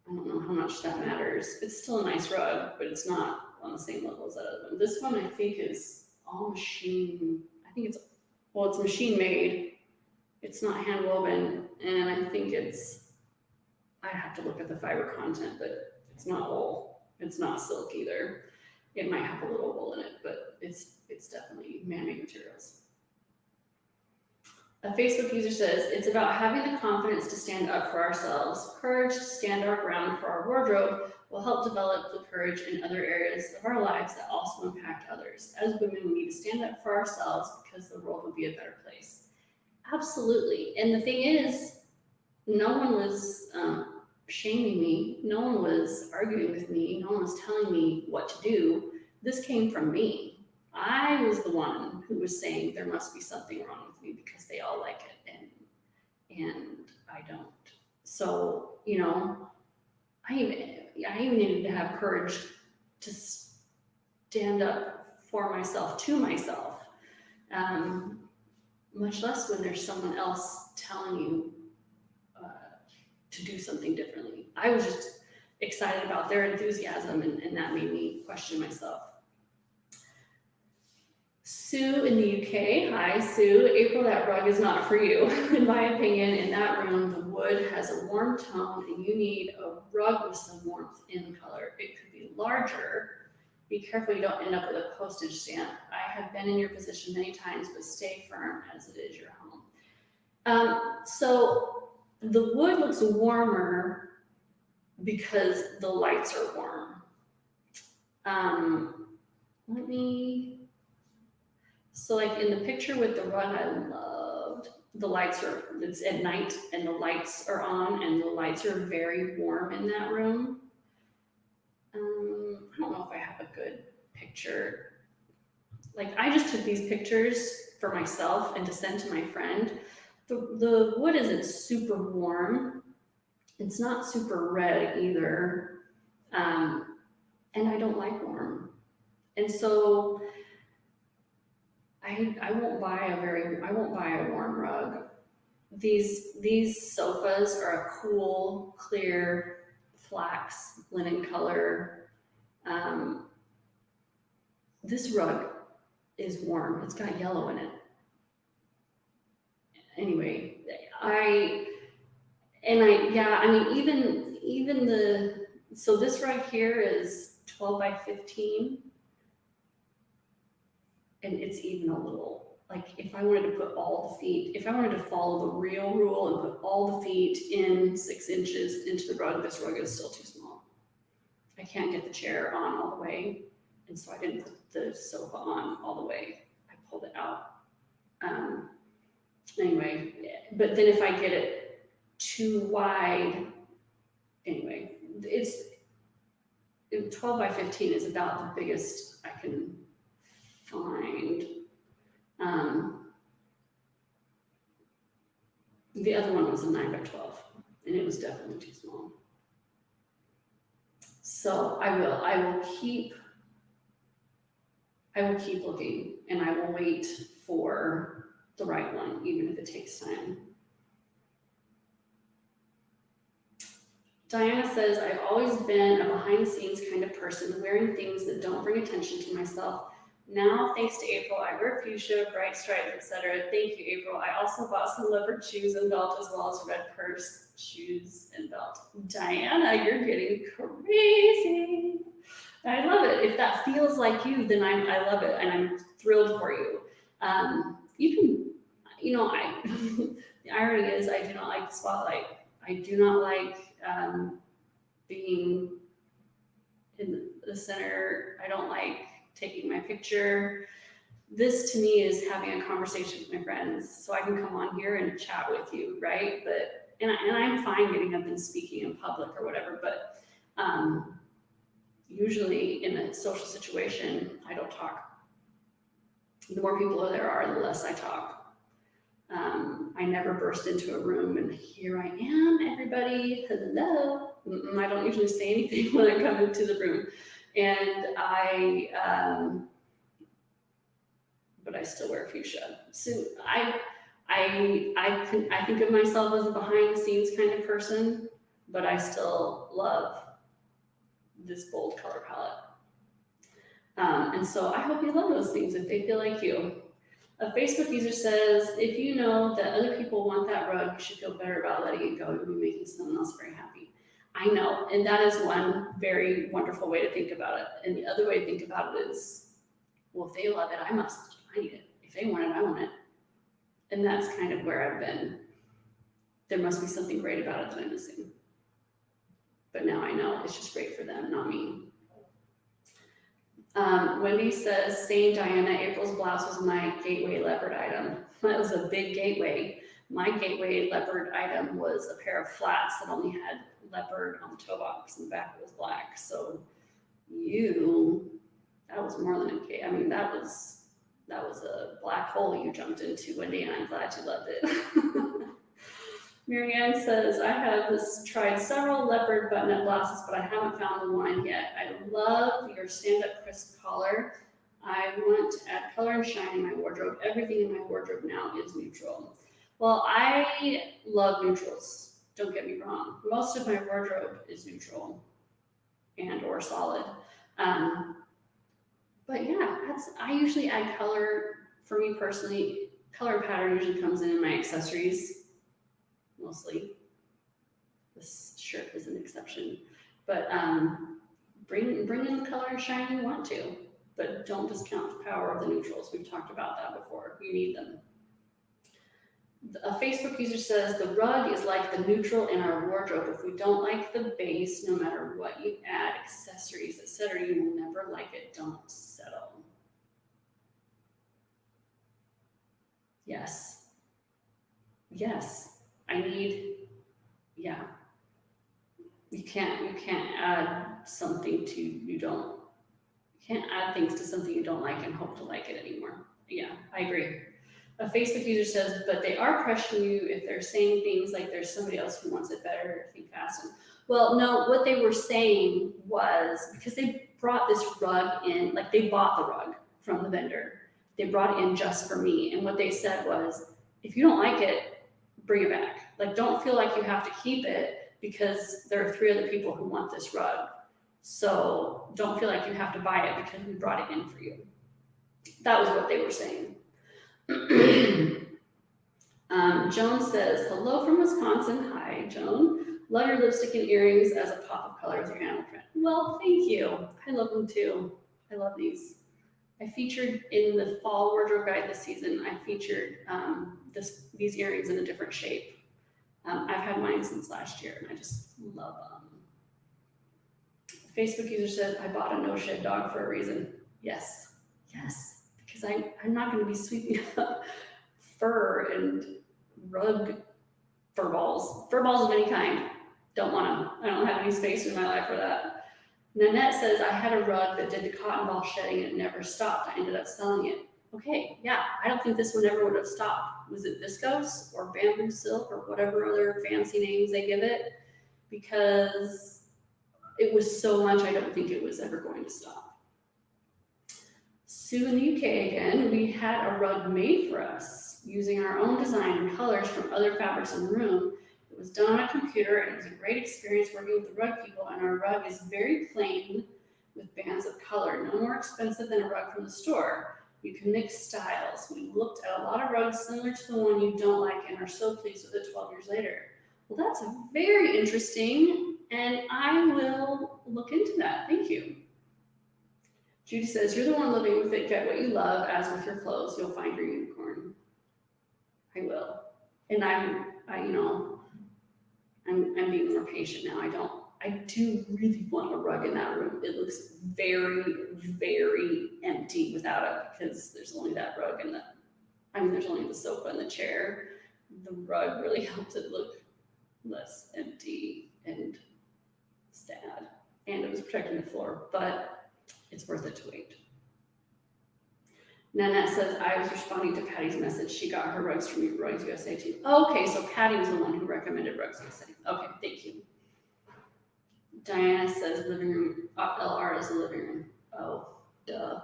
I don't know how much that matters. It's still a nice rug, but it's not on the same level as that other one. This one I think is all machine. I think it's machine made. It's not hand woven, and I think I have to look at the fiber content, but it's not wool. It's not silk either. It might have a little wool in it, but it's definitely man-made materials. A Facebook user says, it's about having the confidence to stand up for ourselves. Courage to stand our ground for our wardrobe will help develop the courage in other areas of our lives that also impact others. As women, we need to stand up for ourselves because the world will be a better place. Absolutely. And the thing is, no one was shaming me. No one was arguing with me. No one was telling me what to do. This came from me. I was the one who was saying there must be something wrong with me because they all like it and I don't. So, I even needed to have courage to stand up for myself, to myself, much less when there's someone else telling you to do something differently. I was just excited about their enthusiasm and that made me question myself. Sue in the UK, hi Sue. April, that rug is not for you. In my opinion, in that room, the wood has a warm tone and you need a rug with some warmth in color. It could be larger. Be careful you don't end up with a postage stamp. I have been in your position many times, but stay firm as it is your home. So the wood looks warmer because the lights are warm. So like in the picture with the rug, I loved it's at night and the lights are on and the lights are very warm in that room. I don't know if I have a good picture. like I just took these pictures for myself and to send to my friend. The wood isn't super warm. It's not super red either. And I don't like warm. And so I won't buy a warm rug. These sofas are a cool, clear, flax linen color. This rug is warm. It's got yellow in it. Anyway, so this rug here is 12 by 15, and it's even a little, like if I wanted to put all the feet, if I wanted to follow the real rule and put all the feet in 6 inches into the rug, this rug is still too small. I can't get the chair on all the way, and so I didn't put the sofa on all the way. I pulled it out. Anyway, but then if I get it too wide, anyway, 12 by 15 is about the biggest I can find. The other one was a 9 by 12, and it was definitely too small. So I will keep looking, and I will wait for the right one, even if it takes time. Diana says, I've always been a behind the scenes kind of person, wearing things that don't bring attention to myself. Now, thanks to April, I wear fuchsia, bright stripes, etc. Thank you, April. I also bought some leopard shoes and belt, as well as red purse, shoes, and belt. Diana, you're getting crazy. I love it. If that feels like you, then I love it, and I'm thrilled for you. You can, the irony is I do not like the spotlight. I do not like being in the center. I don't like taking my picture. This to me is having a conversation with my friends, so I can come on here and chat with you, right? And I'm fine getting up and speaking in public or whatever, but usually in a social situation, I don't talk. The more people there are, the less I talk. I never burst into a room and here I am, everybody, hello. I don't usually say anything when I come into the room. And but I still wear fuchsia. So I think of myself as a behind the scenes kind of person, but I still love this bold color palette. And so I hope you love those things if they feel like you. A Facebook user says, if you know that other people want that rug, you should feel better about letting it go. You'll be making someone else very happy. I know, and that is one very wonderful way to think about it. And the other way to think about it is, well, if they love it, I need it. If they want it, I want it. And that's kind of where I've been. There must be something great about it that I'm missing. But now I know it's just great for them, not me. Wendy says, same Diana, April's blouse was my gateway leopard item. That was a big gateway. My gateway leopard item was a pair of flats that only had leopard on the toe box and the back was black. So that was more than a, I mean, that was a black hole you jumped into, Wendy, and I'm glad you loved it. Marianne says, I have tried several leopard button-up blouses, but I haven't found the one yet. I love your stand-up crisp collar. I want to add color and shine in my wardrobe. Everything in my wardrobe now is neutral. Well, I love neutrals. Don't get me wrong. Most of my wardrobe is neutral and or solid. But yeah, I usually add color. For me personally, color and pattern usually comes in my accessories. Mostly. This shirt is an exception. But bring in the color and shine you want to, but don't discount the power of the neutrals. We've talked about that before. You need them. A Facebook user says, the rug is like the neutral in our wardrobe. If we don't like the base, no matter what you add, accessories, etc., you will never like it. Don't settle. Yes. You can't add something you Can't add things to something you don't like and hope to like it anymore. Yeah, I agree. A Facebook user says, but they are pressuring you if they're saying things like there's somebody else who wants it better, think fast. Well, no, what they were saying was because they brought this rug in, like they bought the rug from the vendor. They brought it in just for me. And what they said was, if you don't like it, bring it back. Like, don't feel like you have to keep it because there are 3 other people who want this rug. So don't feel like you have to buy it because we brought it in for you. That was what they were saying. Joan says, hello from Wisconsin. Hi, Joan. Love your lipstick and earrings as a pop of color with your animal print. Well, thank you. I love them too. I love these. I featured in the fall wardrobe guide this season, I featured these earrings in a different shape. I've had mine since last year and I just love them. Facebook user says, I bought a no-shed dog for a reason. Yes, because I'm not going to be sweeping up fur and rug fur balls of any kind. Don't want them. I don't have any space in my life for that. Nanette says, I had a rug that did the cotton ball shedding and it never stopped. I ended up selling it. Okay, yeah, I don't think this one ever would have stopped. Was it viscose or bamboo silk or whatever other fancy names they give it? Because it was so much, I don't think it was ever going to stop. Sue in the UK again, we had a rug made for us using our own design and colors from other fabrics in the room. It was done on a computer and it was a great experience working with the rug people, and our rug is very plain with bands of color, no more expensive than a rug from the store. You can mix styles. We looked at a lot of rugs similar to the one you don't like and are so pleased with it 12 years later. Well, that's very interesting, and I will look into that. Thank you. Judy says, you're the one living with it. Get what you love. As with your clothes, you'll find your unicorn. I will. And I'm being more patient now. I do really want a rug in that room. It looks very, very empty without it because there's only that rug and there's only the sofa and the chair. The rug really helps it look less empty and sad. And it was protecting the floor, but it's worth it to wait. Nanette says, I was responding to Patty's message. She got her rugs from Rugs USA too. Okay, so Patty was the one who recommended Rugs USA. Okay, thank you. Diana says living room, LR is the living room. Oh, duh.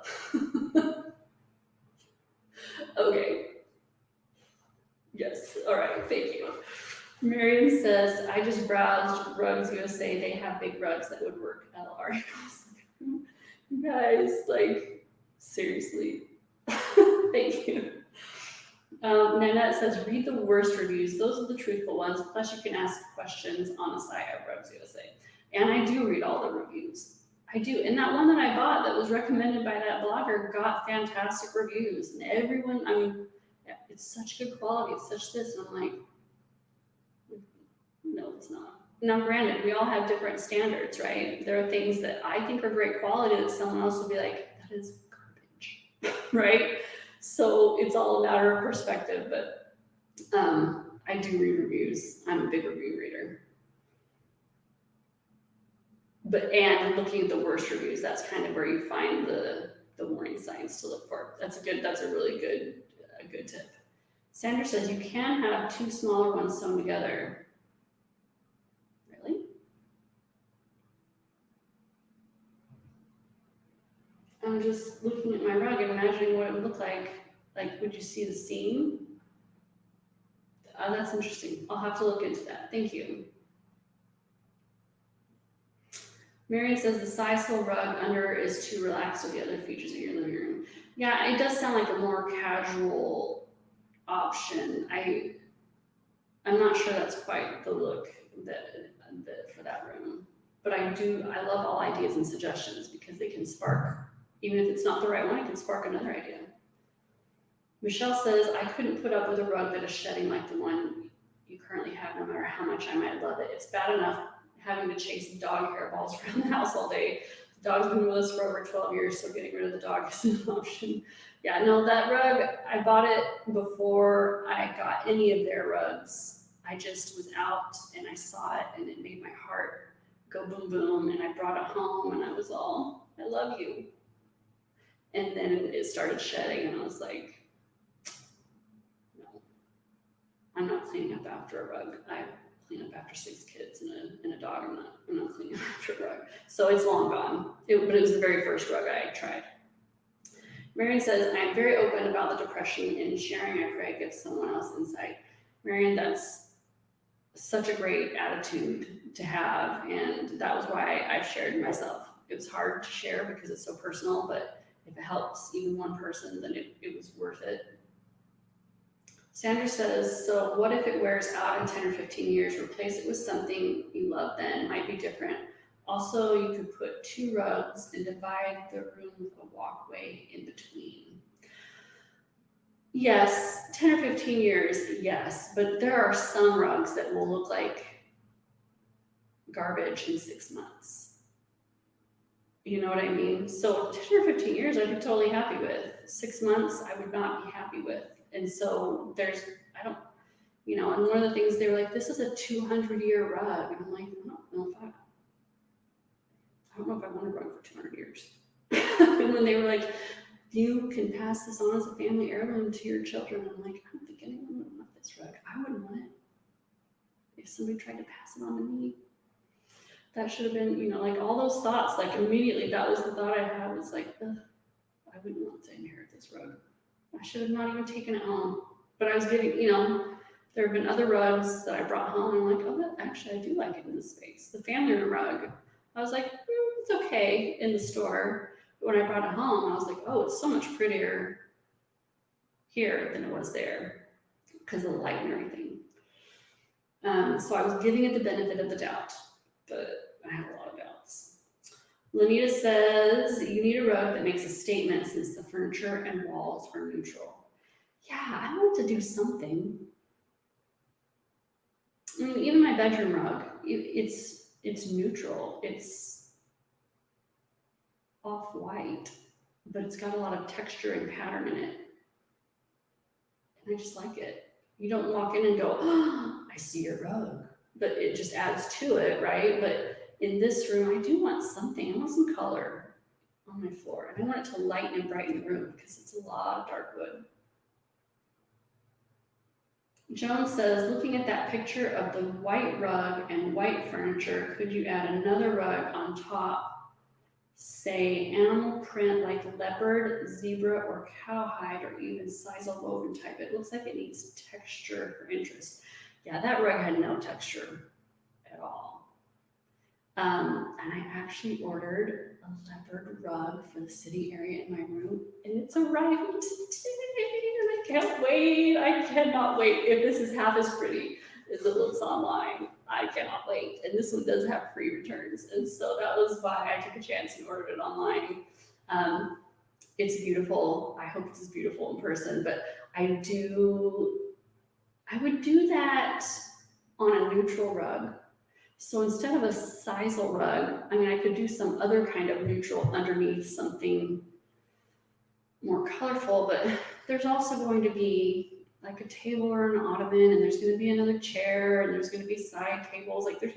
Okay. Yes, all right, thank you. Marion says, I just browsed Rugs USA. They have big rugs that would work LR. You guys, like, seriously. Thank you. Nanette says, read the worst reviews. Those are the truthful ones. Plus, you can ask questions on the site of Rugs USA. And I do read all the reviews. I do. And that one that I bought that was recommended by that blogger got fantastic reviews. And everyone, it's such good quality. It's such this. And I'm like, no, it's not. Now, granted, we all have different standards, right? There are things that I think are great quality that someone else will be like, that is garbage, right? So it's all a matter of perspective, but I do read reviews. I'm a big review reader. And looking at the worst reviews, that's kind of where you find the warning signs to look for. That's a really good tip. Sandra says, you can have 2 smaller ones sewn together. Really? I'm just looking at my rug and imagining what it would look like. Like, would you see the seam? That's interesting. I'll have to look into that. Thank you. Marion says the side sole rug under is too relaxed with the other features in your living room. Yeah, it does sound like a more casual option. I'm not sure that's quite the look that for that room. But I love all ideas and suggestions because they can spark, even if it's not the right one, it can spark another idea. Michelle says, I couldn't put up with a rug that is shedding like the one you currently have, no matter how much I might love it. It's bad enough having to chase dog hairballs around the house all day. The dog's been with us for over 12 years, so getting rid of the dog is an option. Yeah, no, that rug, I bought it before I got any of their rugs. I just was out and I saw it and it made my heart go boom boom, and I brought it home and I was all, I love you. And then it started shedding, and I was like, no, I'm not cleaning up after a rug. I clean up after 6 kids and a dog. I'm not cleaning up after a rug. So it's long gone. But it was the very first rug I tried. Marion says, I am very open about the depression and sharing. I pray it gives someone else insight. Marion, that's such a great attitude to have, and that was why I've shared myself. It was hard to share because it's so personal, but if it helps even one person, then it was worth it. Sandra says, so what if it wears out in 10 or 15 years? Replace it with something you love then, might be different. Also, you could put 2 rugs and divide the room with a walkway in between. Yes, 10 or 15 years, yes, but there are some rugs that will look like garbage in 6 months. You know what I mean? So 10 or 15 years, I'd be totally happy with. 6 months, I would not be happy with. And so and one of the things they were like, this is a 200-year rug. And I'm like, I don't know if I want a rug for 200 years. And then they were like, you can pass this on as a family heirloom to your children. I'm like, I don't think anyone would want this rug. I wouldn't want it. If somebody tried to pass it on to me, that should have been, like all those thoughts, like immediately that was the thought I had, was like, I wouldn't want to inherit this rug. I should have not even taken it home. But I was getting, there have been other rugs that I brought home, and I'm like, oh, actually, I do like it in this space. The family room rug, I was like, it's okay in the store. But when I brought it home, I was like, oh, it's so much prettier here than it was there because of the light and everything. So I was giving it the benefit of the doubt, but I have a lot of doubts. Lanita says, you need a rug that makes a statement since the furniture and walls are neutral. Yeah, I want to do something. I mean, even my bedroom rug, it's neutral. It's off-white, but it's got a lot of texture and pattern in it. And I just like it. You don't walk in and go, oh, I see your rug. But it just adds to it, right? But in this room, I do want something. I want some color on my floor. And I want it to lighten and brighten the room because it's a lot of dark wood. Joan says, looking at that picture of the white rug and white furniture, could you add another rug on top? Say animal print like leopard, zebra, or cowhide, or even sisal woven type. It looks like it needs texture for interest. Yeah, that rug had no texture at all. And I actually ordered a leopard rug for the city area in my room, and it's arriving today. I can't wait. I cannot wait. If this is half as pretty as it looks online, I cannot wait. And this one does have free returns. And so that was why I took a chance and ordered it online. It's beautiful. I hope it's as beautiful in person, but I would do that on a neutral rug. So instead of a sisal rug, I could do some other kind of neutral underneath, something more colorful, but there's also going to be like a table or an ottoman, and there's going to be another chair, and there's going to be side tables. Like the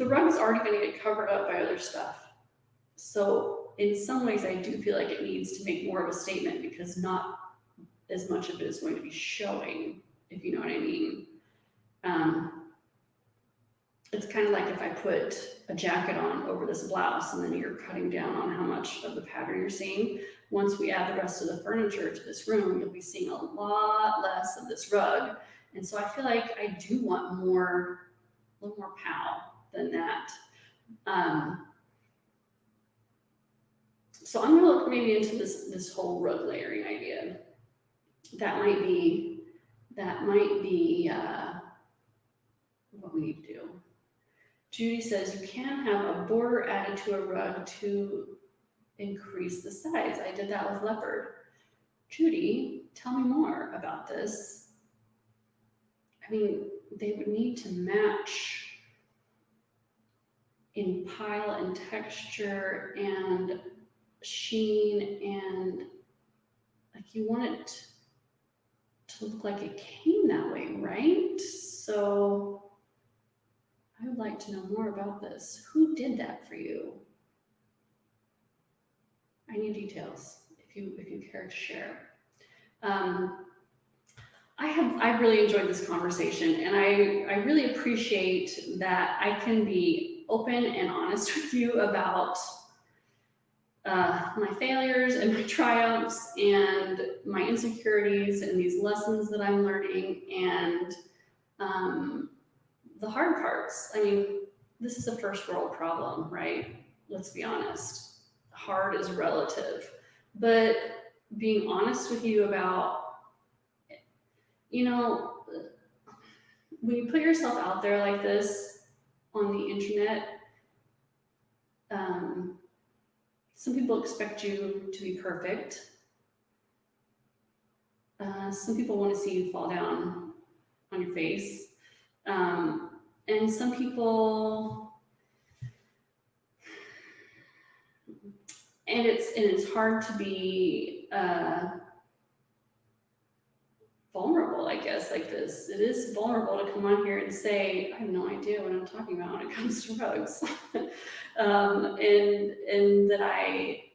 rug is already going to get covered up by other stuff. So in some ways, I do feel like it needs to make more of a statement because not as much of it is going to be showing, if you know what I mean. It's kind of like if I put a jacket on over this blouse and then you're cutting down on how much of the pattern you're seeing. Once we add the rest of the furniture to this room, you'll be seeing a lot less of this rug. And so I feel like I do want a little more pow than that. So I'm gonna look maybe into this whole rug layering idea. That might be what we need to do. Judy says you can have a border added to a rug to increase the size. I did that with leopard. Judy, tell me more about this. They would need to match in pile and texture and sheen, and like you want it to look like it came that way, right? So I would like to know more about this. Who did that for you? I need details if you care to share. I've really enjoyed this conversation, and I really appreciate that I can be open and honest with you about my failures and my triumphs and my insecurities and these lessons that I'm learning and the hard parts. I mean, this is a first world problem, right? Let's be honest. Hard is relative. But being honest with you about, when you put yourself out there like this on the internet, some people expect you to be perfect. Some people want to see you fall down on your face. And some people, and it's hard to be vulnerable, I guess, like this. It is vulnerable to come on here and say, I have no idea what I'm talking about when it comes to rugs. And that I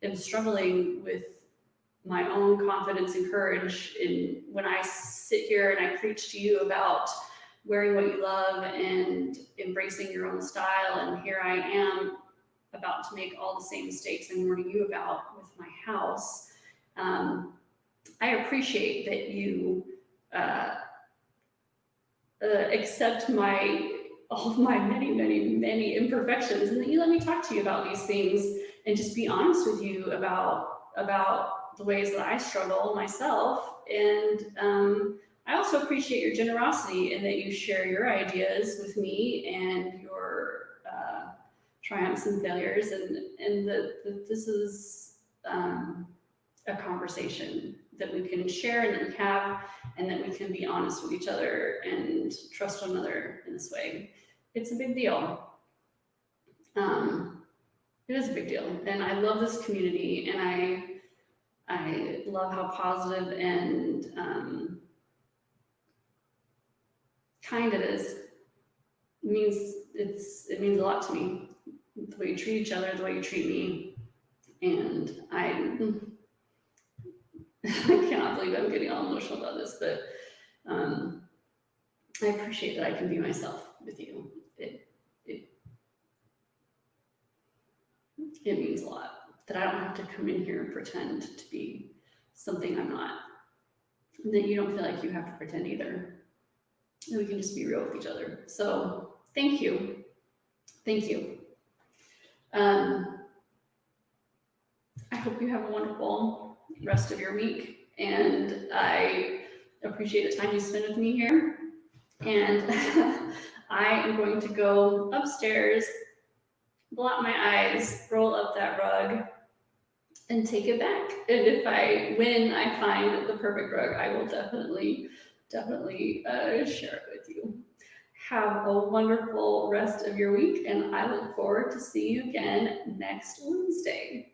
am struggling with my own confidence and courage in when I sit here and I preach to you about wearing what you love and embracing your own style, and here I am about to make all the same mistakes I'm warning you about with my house. I appreciate that you accept all of my many imperfections, and that you let me talk to you about these things and just be honest with you about the ways that I struggle myself. And I also appreciate your generosity and that you share your ideas with me and your triumphs and failures, and that this is a conversation that we can share and that we have, and that we can be honest with each other and trust one another in this way. It's a big deal. It is a big deal, and I love this community, and I love how positive and kind it is. It means a lot to me, the way you treat each other, the way you treat me, and I cannot believe I'm getting all emotional about this, but I appreciate that I can be myself with you. It means a lot that I don't have to come in here and pretend to be something I'm not, and that you don't feel like you have to pretend either. And we can just be real with each other. So thank you. I hope you have a wonderful rest of your week, and I appreciate the time you spend with me here. And I am going to go upstairs, blot my eyes, roll up that rug, and take it back. And when I find the perfect rug, I will definitely share it with you. Have a wonderful rest of your week, and I look forward to seeing you again next Wednesday.